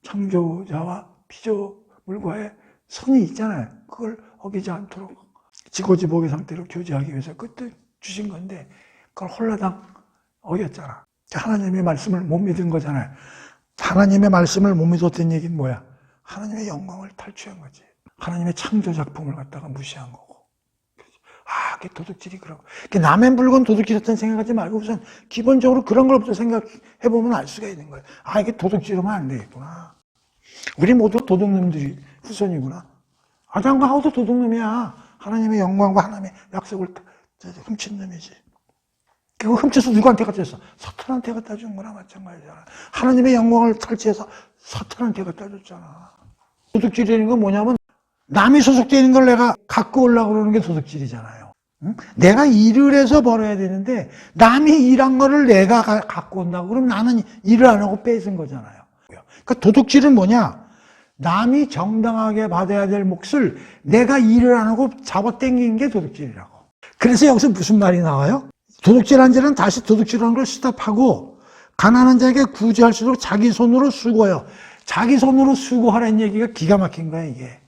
창조자와 피조물과의 선이 있잖아요. 그걸 어기지 않도록 지고지복의 상태로 교제하기 위해서 그때 주신 건데 그걸 홀라당 어겼잖아. 하나님의 말씀을 못 믿은 거잖아요. 하나님의 말씀을 못 믿었던 얘기는 뭐야? 하나님의 영광을 탈취한 거지. 하나님의 창조 작품을 갖다가 무시한 거고. 그게 도둑질이 그러고. 남의 물건 도둑질했다는 생각하지 말고 우선 기본적으로 그런 걸부터 생각해보면 알 수가 있는 거예요. 이게 도둑질하면 안 되겠구나. 우리 모두 도둑놈들이 후손이구나. 아담과 하와도 도둑놈이야. 하나님의 영광과 하나님의 약속을 훔친 놈이지. 그거 훔쳐서 누구한테 갖다 줬어? 사탄한테 갖다 준 거나 마찬가지잖아. 하나님의 영광을 탈취해서 사탄한테 갖다 줬잖아. 도둑질이라는 건 뭐냐면 남이 소속되어 있는 걸 내가 갖고 오려고 그러는 게 도둑질이잖아요. 응? 내가 일을 해서 벌어야 되는데 남이 일한 거를 내가 갖고 온다고 그러면 나는 일을 안 하고 뺏은 거잖아요. 그러니까 도둑질은 뭐냐? 남이 정당하게 받아야 될 몫을 내가 일을 안 하고 잡아당기는 게 도둑질이라고. 그래서 여기서 무슨 말이 나와요? 도둑질한 자는 다시 도둑질하는 걸 스탑하고 가난한 자에게 구제할 수 있도록 자기 손으로 수고해요. 자기 손으로 수고하라는 얘기가 기가 막힌 거야 이게.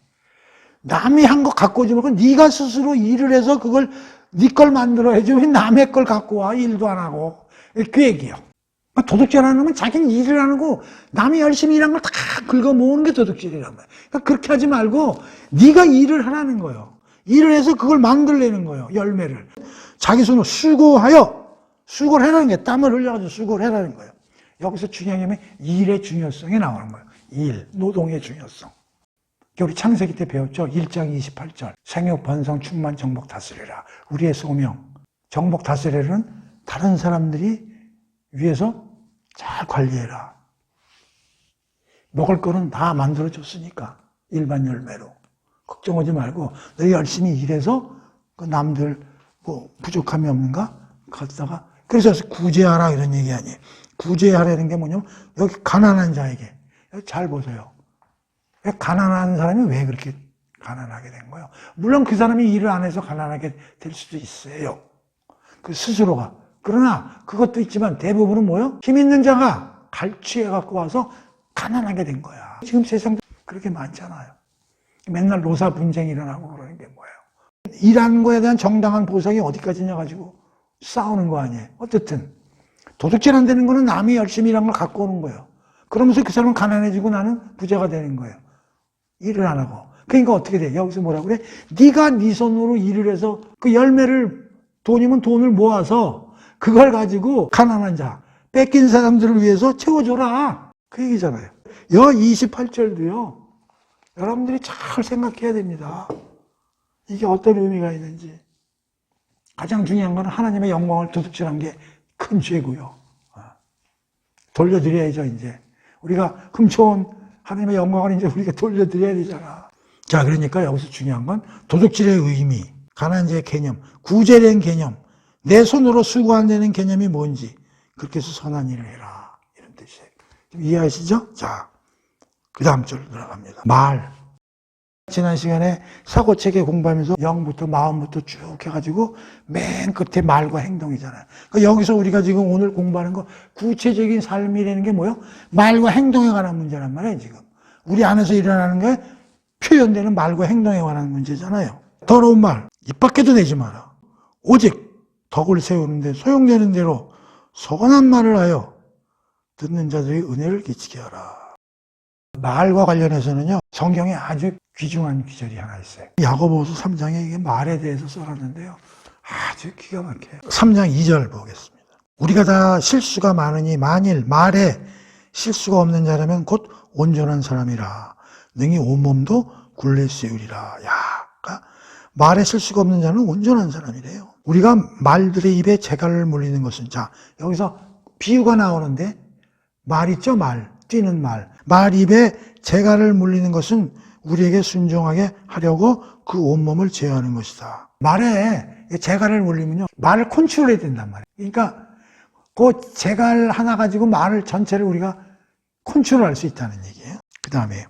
남이 한 거 갖고 오지 말고 네가 스스로 일을 해서 그걸 네 걸 만들어야지 왜 남의 걸 갖고 와 일도 안 하고. 그 얘기예요. 도둑질하는 놈은 자기는 일을 안 하고 남이 열심히 일한 걸 다 긁어 모으는 게 도둑질이란 말이야. 그러니까 그렇게 하지 말고 네가 일을 하라는 거예요. 일을 해서 그걸 만들려는 거예요. 열매를. 자기 손으로 수고를 해라는 게 땀을 흘려가지고 수고를 해라는 거예요. 여기서 중요한 게 일의 중요성이 나오는 거예요. 일, 노동의 중요성. 우리 창세기 때 배웠죠. 1장 28절. 생육, 번성, 충만, 정복, 다스리라. 우리의 소명. 정복, 다스리라는 다른 사람들이 위해서 잘 관리해라. 먹을 거는 다 만들어줬으니까. 일반 열매로. 걱정하지 말고 너희 열심히 일해서 그 남들 뭐 부족함이 없는가? 갖다가 그래서 구제하라 이런 얘기 아니에요. 구제하라는 게 뭐냐면 여기 가난한 자에게 여기 잘 보세요. 가난한 사람이 왜 그렇게 가난하게 된 거예요? 물론 그 사람이 일을 안 해서 가난하게 될 수도 있어요. 그 스스로가. 그러나 그것도 있지만 대부분은 뭐예요? 힘 있는 자가 갈취해 갖고 와서 가난하게 된 거야. 지금 세상 그렇게 많잖아요. 맨날 노사 분쟁이 일어나고 그러는 게 뭐예요? 일하는 거에 대한 정당한 보상이 어디까지냐 가지고 싸우는 거 아니에요. 어쨌든 도둑질 안 되는 거는 남이 열심히 일한 걸 갖고 오는 거예요. 그러면서 그 사람은 가난해지고 나는 부자가 되는 거예요. 일을 안 하고. 그러니까 어떻게 돼? 여기서 뭐라고 그래? 네가 네 손으로 일을 해서 그 열매를 돈이면 돈을 모아서 그걸 가지고 가난한 자, 뺏긴 사람들을 위해서 채워줘라. 그 얘기잖아요. 여 28절도요. 여러분들이 잘 생각해야 됩니다. 이게 어떤 의미가 있는지. 가장 중요한 건 하나님의 영광을 도둑질한 게 큰 죄고요. 돌려드려야죠, 이제. 우리가 훔쳐온 하나님의 영광을 이제 우리가 돌려드려야 되잖아. 자, 그러니까 여기서 중요한 건 도둑질의 의미, 가난죄의 개념, 구제된 개념, 내 손으로 수고 안 되는 개념이 뭔지, 그렇게 해서 선한 일을 해라. 이런 뜻이에요. 좀 이해하시죠? 자, 그 다음 절 들어갑니다. 말. 지난 시간에 사고체계 공부하면서 영부터 마음부터 쭉 해가지고 맨 끝에 말과 행동이잖아요. 그러니까 여기서 우리가 지금 오늘 공부하는 거 구체적인 삶이라는 게 뭐예요? 말과 행동에 관한 문제란 말이에요, 지금. 우리 안에서 일어나는 게 표현되는 말과 행동에 관한 문제잖아요. 더러운 말, 입 밖에도 내지 마라. 오직 덕을 세우는데 소용되는 대로 선한 말을 하여 듣는 자들이 은혜를 끼치게 하라. 말과 관련해서는요, 성경에 아주 귀중한 구절이 하나 있어요. 야고보서 3장에 이게 말에 대해서 써놨는데요. 아주 기가 막혀요. 3장 2절 보겠습니다. 우리가 다 실수가 많으니 만일 말에 실수가 없는 자라면 곧 온전한 사람이라. 능히 온몸도 굴레 세우리라. 야, 그러니까 말에 실수가 없는 자는 온전한 사람이래요. 우리가 말들의 입에 재갈을 물리는 것은, 자, 여기서 비유가 나오는데 말 있죠, 말. 뛰는 말. 말 입에 재갈을 물리는 것은 우리에게 순종하게 하려고 그 온몸을 제어하는 것이다. 말에 재갈을 물리면요, 말을 컨트롤해야 된단 말이에요. 그러니까 그 재갈 하나 가지고 말을 전체를 우리가 컨트롤할 수 있다는 얘기예요. 그 다음에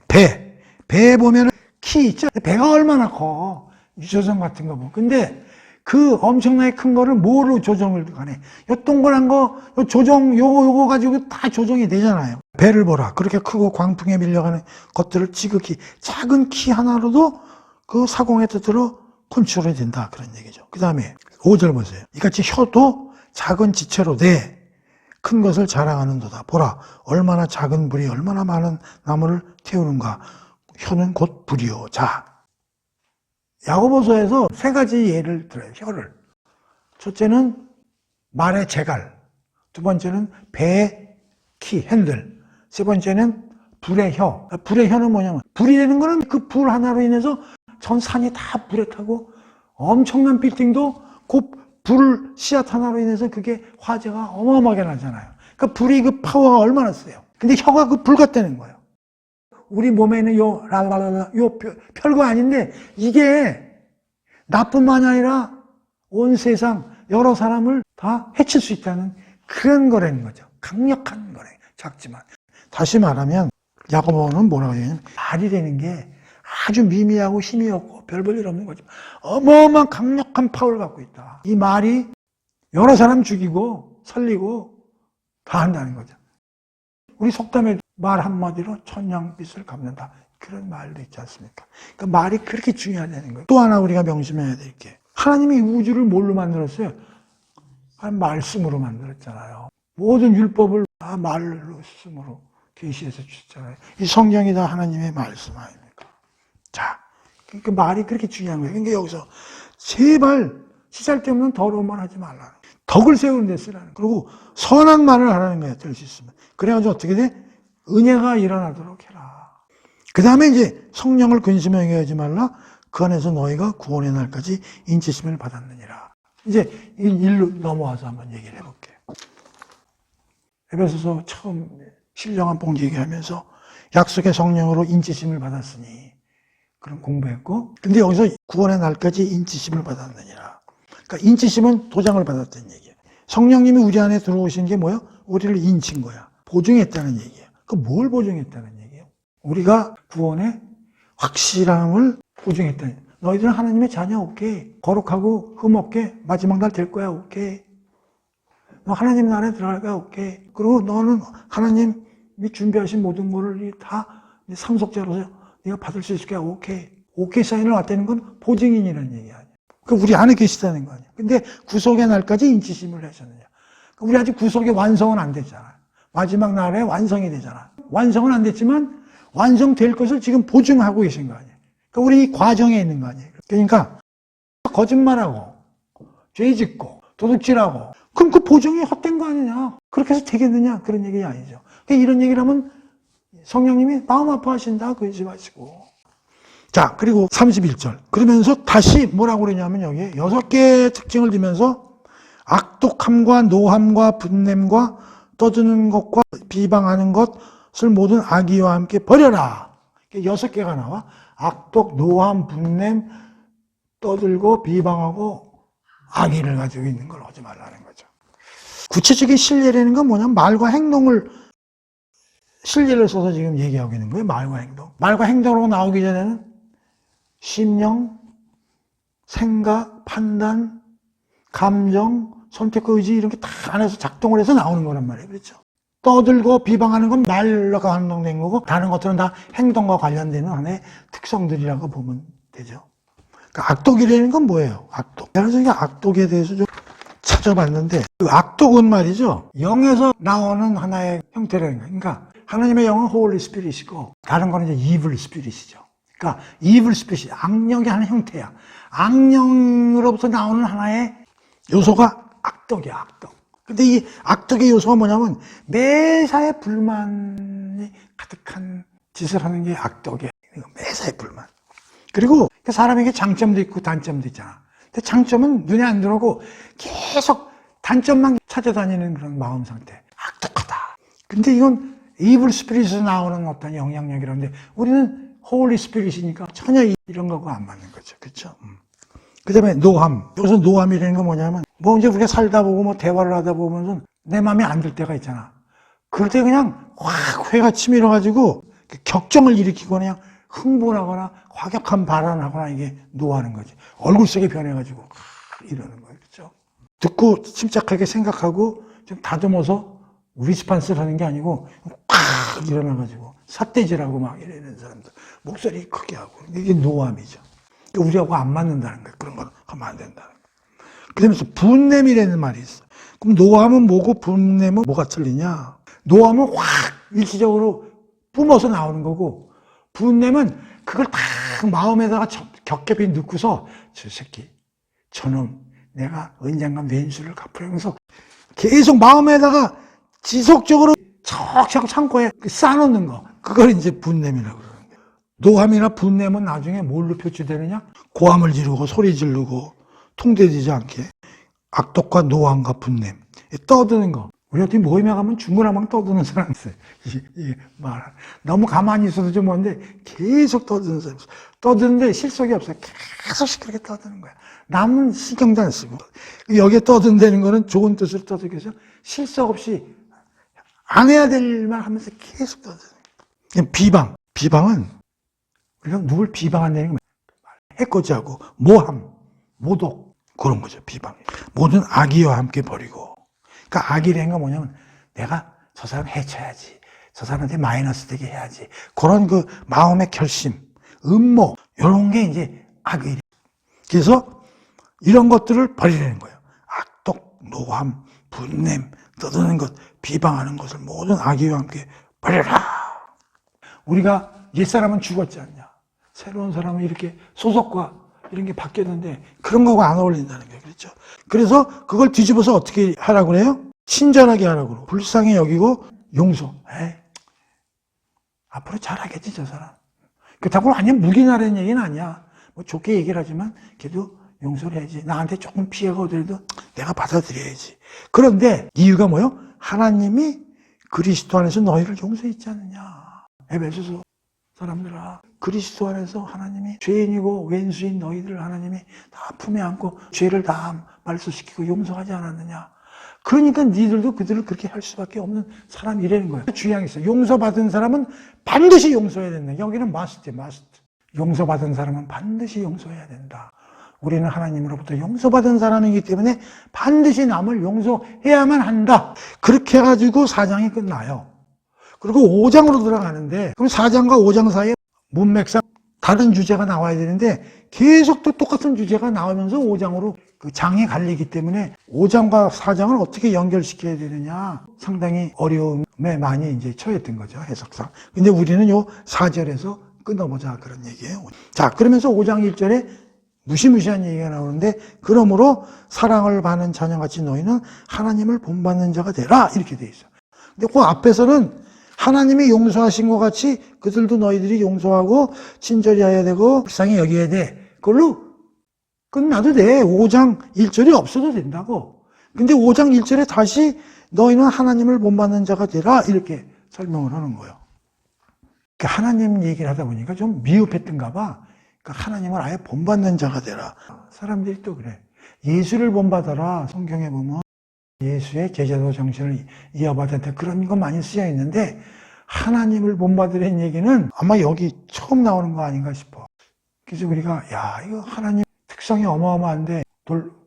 배에 보면은 키 있죠? 배가 얼마나 커. 유조선 같은 거 보면. 근데 그 엄청나게 큰 거를 뭐로 조정을 가네. 요 동그란 거, 요 조정, 요거 가지고 다 조정이 되잖아요. 배를 보라. 그렇게 크고 광풍에 밀려가는 것들을 지극히 작은 키 하나로도 그 사공의 뜻으로 컨트롤이 된다. 그런 얘기죠. 그 다음에 5절 보세요. 이같이 혀도 작은 지체로 내 큰 것을 자랑하는도다. 보라. 얼마나 작은 불이 얼마나 많은 나무를 태우는가. 혀는 곧 불이요. 자. 야고보서에서 세 가지 예를 들어요. 혀를. 첫째는 말의 재갈. 두 번째는 배의 키, 핸들. 세 번째는 불의 혀. 불의 혀는 뭐냐면, 불이 되는 거는 그 불 하나로 인해서 전 산이 다 불에 타고 엄청난 빌딩도 그 불 씨앗 하나로 인해서 그게 화재가 어마어마하게 나잖아요. 그러니까 불이 그 파워가 얼마나 세요. 근데 혀가 그 불 같다는 거예요. 우리 몸에 있는 요 랄랄랄라 요 별거 아닌데 이게 나뿐만 아니라 온 세상 여러 사람을 다 해칠 수 있다는 그런 거라는 거죠. 강력한 거래. 작지만. 다시 말하면 야고보는 뭐라고 하냐면 말이 되는 게 아주 미미하고 힘이 없고 별 볼 일 없는 거죠. 어마어마한 강력한 파워를 갖고 있다. 이 말이 여러 사람 죽이고 살리고 다 한다는 거죠. 우리 속담에 말 한마디로 천냥빚을 갚는다. 그런 말도 있지 않습니까? 그러니까 말이 그렇게 중요하다는 거예요. 또 하나 우리가 명심해야 될 게, 하나님이 우주를 뭘로 만들었어요? 말씀으로 만들었잖아요. 모든 율법을 다 말씀으로 계시해서 주셨잖아요. 이 성경이 다 하나님의 말씀 아닙니까? 자, 그 말이 그렇게 중요한 거예요. 그러니까 여기서 제발 시잘데없는 더러운 말 하지 말라는 거예요. 덕을 세우는 데 쓰라는 거예요. 그리고 선한 말을 하라는 거예요. 될 수 있으면. 그래가지고 어떻게 돼? 은혜가 일어나도록 해라. 그 다음에 이제 성령을 근심하게 하지 말라. 그 안에서 너희가 구원의 날까지 인치심을 받았느니라. 이제 이 일로 넘어와서 한번 얘기를 해볼게요. 에베소서 처음 신령한 복 얘기하면서 약속의 성령으로 인치심을 받았으니 그런 공부했고, 근데 여기서 구원의 날까지 인치심을 받았느니라. 그러니까 인치심은 도장을 받았다는 얘기예요. 성령님이 우리 안에 들어오신 게 뭐예요? 우리를 인친 거야. 보증했다는 얘기예요. 그 뭘 보증했다는 얘기예요? 우리가 구원의 확실함을 보증했다는 얘기예요. 너희들은 하나님의 자녀, 오케이. 거룩하고 흠없게 마지막 날 될 거야, 오케이. 너 하나님 나라에 들어갈 거야, 오케이. 그리고 너는 하나님이 준비하신 모든 거를 다 상속자로서 네가 받을 수 있을 거야, 오케이. 오케이 사인을 왔다는 건 보증인이라는 얘기 아니야. 그 우리 안에 계시다는 거 아니야. 근데 구속의 날까지 인치심을 하셨느냐. 우리 아직 구속의 완성은 안 됐잖아. 마지막 날에 완성이 되잖아. 완성은 안 됐지만 완성될 것을 지금 보증하고 계신 거 아니에요. 그러니까 우리 이 과정에 있는 거 아니에요. 그러니까 거짓말하고 죄 짓고 도둑질하고 그럼 그 보증이 헛된 거 아니냐. 그렇게 해서 되겠느냐. 그런 얘기 아니죠. 그러니까 이런 얘기를 하면 성령님이 마음 아파하신다. 그러지 마시고. 자, 그리고 31절. 그러면서 다시 뭐라고 그러냐면 여기에 6개의 특징을 들면서 악독함과 노함과 분냄과 떠드는 것과 비방하는 것을 모든 악의와 함께 버려라. 6개가 나와. 악독, 노함, 분냄, 떠들고 비방하고 악의를 가지고 있는 걸 하지 말라는 거죠. 구체적인 신뢰라는 건 뭐냐면 말과 행동을 신뢰를 써서 지금 얘기하고 있는 거예요. 말과 행동. 말과 행동으로 나오기 전에는 심령, 생각, 판단, 감정, 선택과 의지 이런 게 다 안에서 작동을 해서 나오는 거란 말이에요. 그렇죠? 떠들고 비방하는 건 말과 행동된 거고 다른 것들은 다 행동과 관련되는 하나의 특성들이라고 보면 되죠. 그러니까 악독이라는 건 뭐예요? 악독. 그래서 이 악독에 대해서 좀 찾아봤는데 그 악독은 말이죠. 영에서 나오는 하나의 형태라는 거예요. 그러니까 하나님의 영은 홀리 스피릿이고 다른 거는 이제 이블 스피릿이죠. 그러니까 이블 스피릿, 악령의 하나의 형태야. 악령으로부터 나오는 하나의 요소가 악독이야, 악독. 근데 이 악독의 요소가 뭐냐면 매사에 불만이 가득한 짓을 하는 게 악독이야. 매사에 불만. 그리고 사람에게 장점도 있고 단점도 있잖아. 근데 장점은 눈에 안 들어오고 계속 단점만 찾아다니는 그런 마음 상태. 악독하다. 근데 이건 이블 스피릿에서 나오는 어떤 영향력이라는데 우리는 홀리 스피릿이니까 전혀 이런 거하고 안 맞는 거죠. 그렇죠? 그 다음에 노함. 여기서 노함이라는 건 뭐냐면 뭐 이제 우리가 살다 보고 뭐 대화를 하다 보면은 내 마음에 안 들 때가 있잖아. 그럴 때 그냥 확 회가 치밀어가지고 격정을 일으키고 그냥 흥분하거나 과격한 발언을 하거나 이게 노하는 거지. 얼굴 색이 변해가지고 이러는 거예요. 그렇죠? 듣고 침착하게 생각하고 좀 다듬어서 리스판스를 하는 게 아니고 팍 일어나가지고 삿대질하고 막 이러는 사람들 목소리 크게 하고 이게 노함이죠. 우리하고 안 맞는다는 거예요. 그런 건 하면 안 된다는 거예요. 그러면서 분냄이라는 말이 있어. 그럼 노함은 뭐고 분냄은 뭐가 틀리냐? 노함은 확 일시적으로 뿜어서 나오는 거고 분냄은 그걸 다 마음에다가 겹겹이 넣고서 저 새끼 저놈 내가 언젠가 왼수를 갚으면서 계속 마음에다가 지속적으로 척척 창고에 쌓아놓는 거 그걸 이제 분냄이라고 그러는 거예요. 노함이나 분냄은 나중에 뭘로 표출되느냐? 고함을 지르고 소리 지르고 통제되지 않게 악독과 노함과 분냄 떠드는 거. 우리 어떻게 모임에 가면 중구난방 떠드는 사람 있어요. 말 너무 가만히 있어도 좀 뭔데 계속 떠드는 사람 있어요. 떠드는데 실속이 없어요. 계속 시끄럽게 떠드는 거야. 남은 신경도 안 쓰고 여기에 떠든다는 거는 좋은 뜻으로 떠들기 위해서 실속 없이 안 해야 될 말 하면서 계속 떠드는 거야. 비방은 우리가 누굴 비방한다는 건 해코지하고 모함, 모독 그런 거죠. 비방. 모든 악의와 함께 버리고. 그러니까 악이라는 건 뭐냐면 내가 저 사람 해쳐야지. 저 사람한테 마이너스 되게 해야지. 그런 그 마음의 결심, 음모 이런 게 이제 악의. 그래서 이런 것들을 버리라는 거예요. 악독, 노함, 분냄, 떠드는 것, 비방하는 것을 모든 악의와 함께 버려라. 우리가 옛사람은 죽었지 않냐. 새로운 사람은 이렇게 소속과 이런 게 바뀌었는데 그런 거하고 안 어울린다는 거예요. 그렇죠? 그래서 그걸 뒤집어서 어떻게 하라고 그래요? 친절하게 하라고 그러고 불쌍히 여기고 용서. 에이, 앞으로 잘하겠지 저 사람. 그렇다고 완전 묵인하라는 얘기는 아니야. 뭐 좋게 얘기를 하지만 걔도 용서를 해야지. 나한테 조금 피해가 오더라도 내가 받아들여야지. 그런데 이유가 뭐예요? 하나님이 그리스도 안에서 너희를 용서했지 않느냐. 에베소서 사람들아, 그리스도 안에서 하나님이 죄인이고 왼수인 너희들 하나님이 다 품에 안고 죄를 다 말소시키고 용서하지 않았느냐. 그러니까 니들도 그들을 그렇게 할 수밖에 없는 사람이라는 거예요. 주의하게 있어요. 용서받은 사람은 반드시 용서해야 된다. 여기는 must. 용서받은 사람은 반드시 용서해야 된다. 우리는 하나님으로부터 용서받은 사람이기 때문에 반드시 남을 용서해야만 한다. 그렇게 해가지고 4장이 끝나요. 그리고 5장으로 들어가는데 그럼 4장과 5장 사이에 문맥상 다른 주제가 나와야 되는데 계속 또 똑같은 주제가 나오면서 5장으로 그 장이 갈리기 때문에 5장과 4장을 어떻게 연결시켜야 되느냐 상당히 어려움에 많이 이제 처했던 거죠, 해석상. 근데 우리는 요 4절에서 끊어보자 그런 얘기예요. 자, 그러면서 5장 1절에 무시무시한 얘기가 나오는데 그러므로 사랑을 받는 자녀같이 너희는 하나님을 본받는 자가 되라 이렇게 돼 있어요. 근데 그 앞에서는 하나님이 용서하신 것 같이 그들도 너희들이 용서하고 친절히 해야 되고 불쌍히 여겨야 돼. 그걸로 끝나도 돼. 5장 1절이 없어도 된다고. 근데 5장 1절에 다시 너희는 하나님을 본받는 자가 되라 이렇게 설명을 하는 거예요. 그러니까 하나님 얘기를 하다 보니까 좀 미흡했던가 봐. 그러니까 하나님을 아예 본받는 자가 되라. 사람들이 또 그래. 예수를 본받아라. 성경에 보면 예수의 제자도 정신을 이어받았다. 그런 거 많이 쓰여 있는데 하나님을 본받으라는 얘기는 아마 여기 처음 나오는 거 아닌가 싶어. 그래서 우리가 야 이거 하나님 특성이 어마어마한데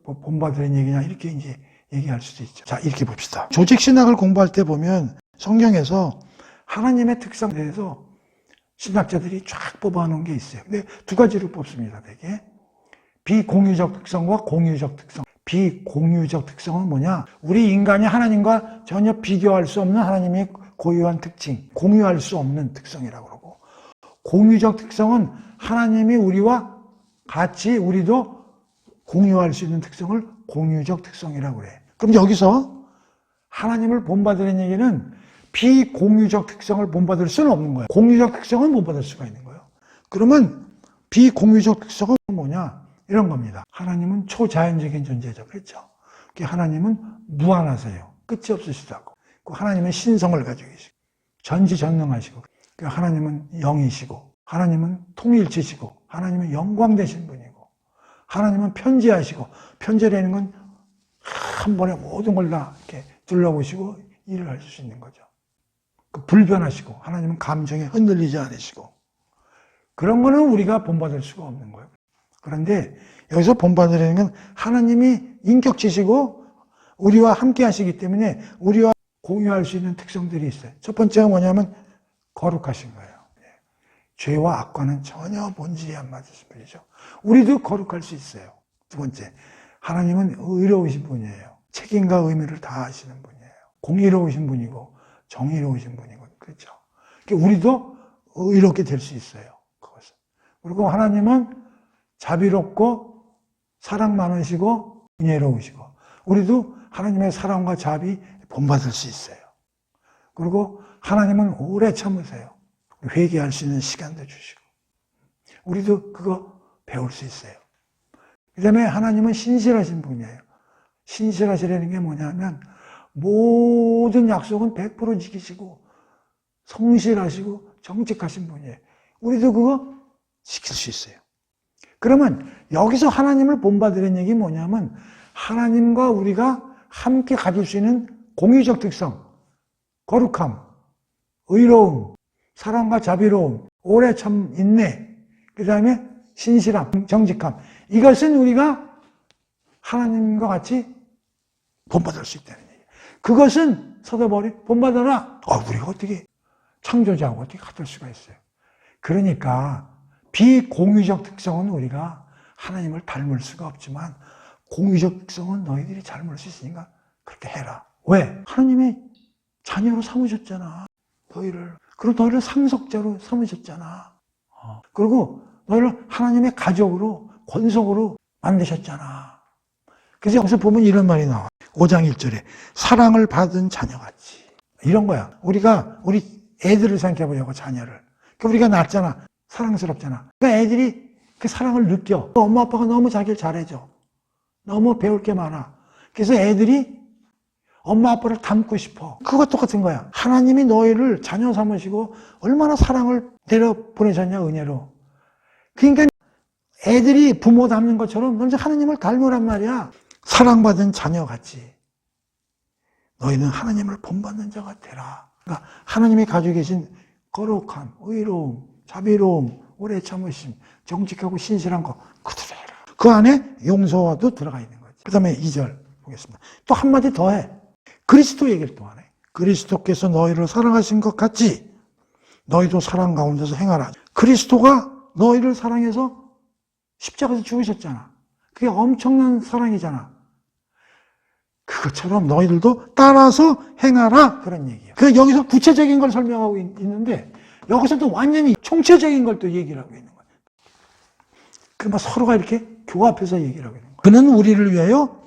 본받으라는 얘기냐 이렇게 이제 얘기할 수도 있죠. 자, 이렇게 봅시다. 조직신학을 공부할 때 보면 성경에서 하나님의 특성에 대해서 신학자들이 쫙 뽑아놓은 게 있어요. 근데 두 가지로 뽑습니다. 되게 비공유적 특성과 공유적 특성. 비공유적 특성은 뭐냐? 우리 인간이 하나님과 전혀 비교할 수 없는 하나님의 고유한 특징, 공유할 수 없는 특성이라고 그러고, 공유적 특성은 하나님이 우리와 같이 우리도 공유할 수 있는 특성을 공유적 특성이라고 그래. 그럼 여기서 하나님을 본받으라는 얘기는 비공유적 특성을 본받을 수는 없는 거예요. 공유적 특성은 본받을 수가 있는 거예요. 그러면 비공유적 특성은 뭐냐? 이런 겁니다. 하나님은 초자연적인 존재죠. 그렇죠? 하나님은 무한하세요. 끝이 없으시다고. 하나님은 신성을 가지고 계시고, 전지전능하시고, 하나님은 영이시고, 하나님은 통일체시고, 하나님은 영광되신 분이고, 하나님은 편지하시고, 편지라는 건 한 번에 모든 걸 다 이렇게 둘러보시고 일을 할 수 있는 거죠. 불변하시고, 하나님은 감정에 흔들리지 않으시고, 그런 거는 우리가 본받을 수가 없는 거예요. 그런데 여기서 본받으라는 건 하나님이 인격체시고 우리와 함께 하시기 때문에 우리와 공유할 수 있는 특성들이 있어요. 첫 번째가 뭐냐면 거룩하신 거예요. 죄와 악과는 전혀 본질이 안 맞으신 분이죠. 우리도 거룩할 수 있어요. 두 번째, 하나님은 의로우신 분이에요. 책임과 의무를 다 하시는 분이에요. 공의로우신 분이고 정의로우신 분이고 그렇죠. 우리도 의롭게 될 수 있어요. 그것은. 그리고 하나님은 자비롭고 사랑 많으시고 은혜로우시고 우리도 하나님의 사랑과 자비 본받을 수 있어요. 그리고 하나님은 오래 참으세요. 회개할 수 있는 시간도 주시고 우리도 그거 배울 수 있어요. 그 다음에 하나님은 신실하신 분이에요. 신실하시라는 게 뭐냐면 모든 약속은 100% 지키시고 성실하시고 정직하신 분이에요. 우리도 그거 지킬 수 있어요. 그러면 여기서 하나님을 본받으라는 얘기 뭐냐면 하나님과 우리가 함께 가질 수 있는 공유적 특성, 거룩함, 의로움, 사랑과 자비로움, 오래 참 인내, 그 다음에 신실함, 정직함. 이것은 우리가 하나님과 같이 본받을 수 있다는 얘기예요. 그것은 서도바울이 본받아라. 우리가 어떻게 창조자하고 어떻게 같을 수가 있어요. 그러니까 비공유적 특성은 우리가 하나님을 닮을 수가 없지만 공유적 특성은 너희들이 닮을 수 있으니까 그렇게 해라. 왜? 하나님이 자녀로 삼으셨잖아. 너희를. 그리고 너희를 상속자로 삼으셨잖아. 그리고 너희를 하나님의 가족으로, 권속으로 만드셨잖아. 그래서 여기서 보면 이런 말이 나와. 5장 1절에 사랑을 받은 자녀같이. 이런 거야. 우리 애들을 생각해보려고, 자녀를. 그러니까 우리가 낳잖아. 사랑스럽잖아. 그러니까 애들이 그 사랑을 느껴. 엄마 아빠가 너무 자기를 잘해줘. 너무 배울 게 많아. 그래서 애들이 엄마 아빠를 닮고 싶어. 그거 똑같은 거야. 하나님이 너희를 자녀 삼으시고 얼마나 사랑을 내려 보내셨냐, 은혜로. 그러니까 애들이 부모 닮는 것처럼 너는 하나님을 닮으란 말이야. 사랑받은 자녀같이 너희는 하나님을 본받는 자가 되라. 그러니까 하나님이 가지고 계신 거룩함, 의로움, 자비로움, 오래 참으심, 정직하고 신실한 거 그대로 해라. 그 안에 용서도 들어가 있는 거지. 그 다음에 2절 보겠습니다. 또 한마디 더 해. 그리스도 얘기를 또 하네. 그리스도께서 너희를 사랑하신 것 같이 너희도 사랑 가운데서 행하라. 그리스도가 너희를 사랑해서 십자가에서 죽으셨잖아. 그게 엄청난 사랑이잖아. 그것처럼 너희들도 따라서 행하라, 그런 얘기예요. 그 여기서 구체적인 걸 설명하고 있는데 여기서 또 완전히 총체적인 걸 또 얘기를 하고 있는 거예요. 그러면 서로가 이렇게 교합해서 얘기를 하고 있는 거예요. 그는 우리를 위하여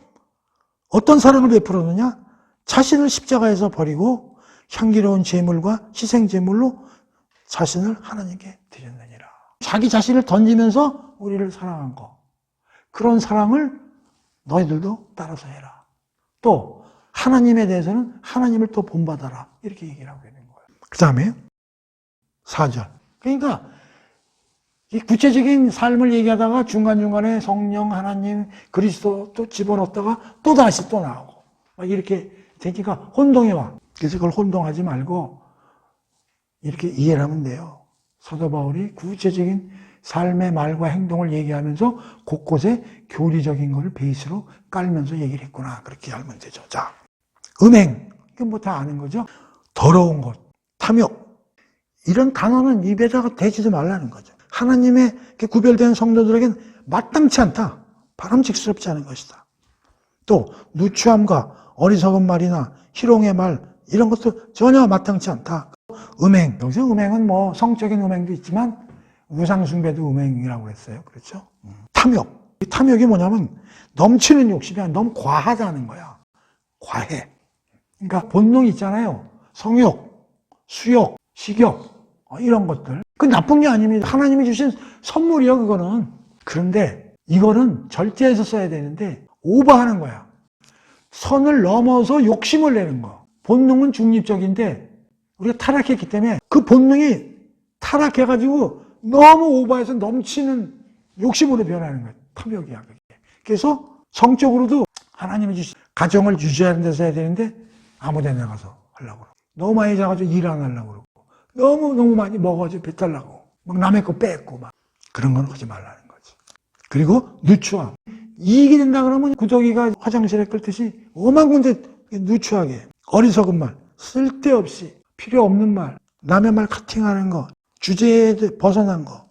어떤 사랑을 베풀었느냐? 자신을 십자가에서 버리고 향기로운 제물과 희생 제물로 자신을 하나님께 드렸느니라. 자기 자신을 던지면서 우리를 사랑한 거. 그런 사랑을 너희들도 따라서 해라. 또 하나님에 대해서는 하나님을 또 본받아라. 이렇게 얘기를 하고 있는 거예요. 그 다음에 4절. 그러니까 이 구체적인 삶을 얘기하다가 중간중간에 성령, 하나님, 그리스도 또 집어넣다가 또 다시 또 나오고 막 이렇게 되니까 혼동이 와. 그래서 그걸 혼동하지 말고 이렇게 이해를 하면 돼요. 사도 바울이 구체적인 삶의 말과 행동을 얘기하면서 곳곳에 교리적인 걸 베이스로 깔면서 얘기를 했구나. 그렇게 알면 되죠. 자, 음행. 이건 뭐 다 아는 거죠. 더러운 것, 탐욕. 이런 단어는 입에다가 대지도 말라는 거죠. 하나님의 구별된 성도들에겐 마땅치 않다. 바람직스럽지 않은 것이다. 또 누추함과 어리석은 말이나 희롱의 말 이런 것도 전혀 마땅치 않다. 음행. 여기서 음행은 뭐 성적인 음행도 있지만 우상숭배도 음행이라고 했어요. 그렇죠? 탐욕. 이 탐욕이 뭐냐면 넘치는 욕심이 아니라 너무 과하다는 거야. 과해. 그러니까 본능이 있잖아요. 성욕, 수욕, 식욕 이런 것들. 그 나쁜 게 아닙니다. 하나님이 주신 선물이요, 그거는. 그런데 이거는 절제해서 써야 되는데 오버하는 거야. 선을 넘어서 욕심을 내는 거. 본능은 중립적인데 우리가 타락했기 때문에 그 본능이 타락해가지고 너무 오버해서 넘치는 욕심으로 변하는 거예요. 탐욕이야, 그게. 그래서 성적으로도 하나님이 주신 가정을 유지하는 데서 해야 되는데 아무 데나 가서 하려고 그러고 너무 많이 자가지고 일 안 하려고 그러고 너무 많이 먹어가지고 배탈 나고 막 남의 거 뺏고 막 그런 건 하지 말라는 거지. 그리고 누추함. 이익이 된다 그러면 구더기가 화장실에 끌듯이 오만 군데 누추하게 어리석은 말, 쓸데없이 필요 없는 말, 남의 말 카팅하는 거, 주제에 벗어난 거,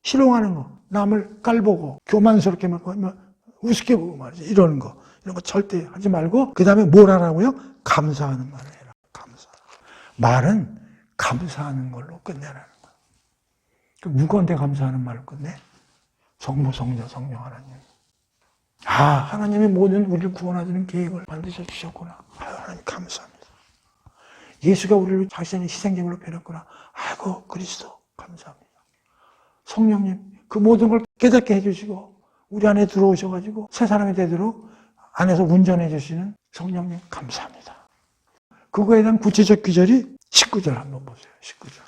희롱하는 거, 남을 깔보고 교만스럽게 막 우습게 보고 말이지 이러는 거 이런 거 절대 하지 말고 그 다음에 뭘 하라고요? 감사하는 말을 해라. 감사. 말은 감사하는 걸로 끝내라는 거야. 그럼 누구한테 감사하는 말을 끝내? 성부, 성자, 성령 하나님. 아, 하나님이 모든 우리를 구원하시는 계획을 만드셔 주셨구나. 아유, 하나님 감사합니다. 예수가 우리를 자신의 희생제물로 변했구나. 아이고, 그리스도 감사합니다. 성령님, 그 모든 걸 깨닫게 해주시고 우리 안에 들어오셔가지고 새 사람이 되도록 안에서 운전해 주시는 성령님 감사합니다. 그거에 대한 구체적 귀절이 19절 한번 보세요. 19절.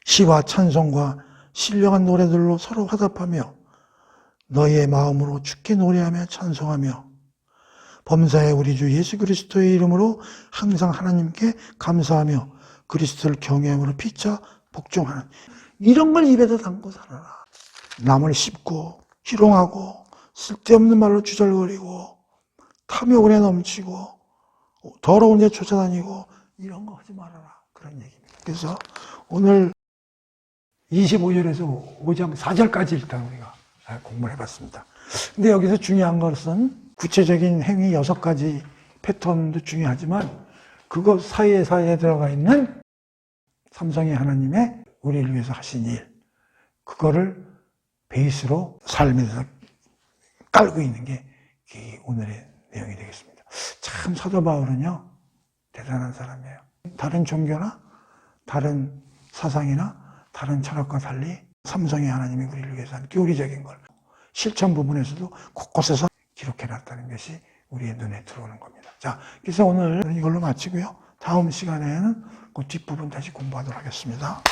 시와 찬송과 신령한 노래들로 서로 화답하며 너희의 마음으로 주께 노래하며 찬송하며 범사의 우리 주 예수 그리스도의 이름으로 항상 하나님께 감사하며 그리스도를 경외함으로 피차 복종하는 이런 걸 입에다 담고 살아라. 남을 씹고 희롱하고 쓸데없는 말로 주절거리고 탐욕에 넘치고 더러운 데 쫓아다니고 이런 거 하지 말아라. 그런 얘기입니다. 그래서 오늘 25절에서 5장 4절까지 일단 우리가 공부를 해봤습니다. 근데 여기서 중요한 것은 구체적인 행위 6가지 패턴도 중요하지만 그것 사이에 들어가 있는 삼성의 하나님의 우리를 위해서 하신 일 그거를 베이스로 삶에서 깔고 있는 게 이 오늘의 내용이 되겠습니다. 참 사도 바울은요, 대단한 사람이에요. 다른 종교나 다른 사상이나 다른 철학과 달리 삼성의 하나님이 우리를 위해서 한 교리적인 걸 실천 부분에서도 곳곳에서 기록해놨다는 것이 우리의 눈에 들어오는 겁니다. 자, 그래서 오늘 이걸로 마치고요. 다음 시간에는 그 뒷부분 다시 공부하도록 하겠습니다.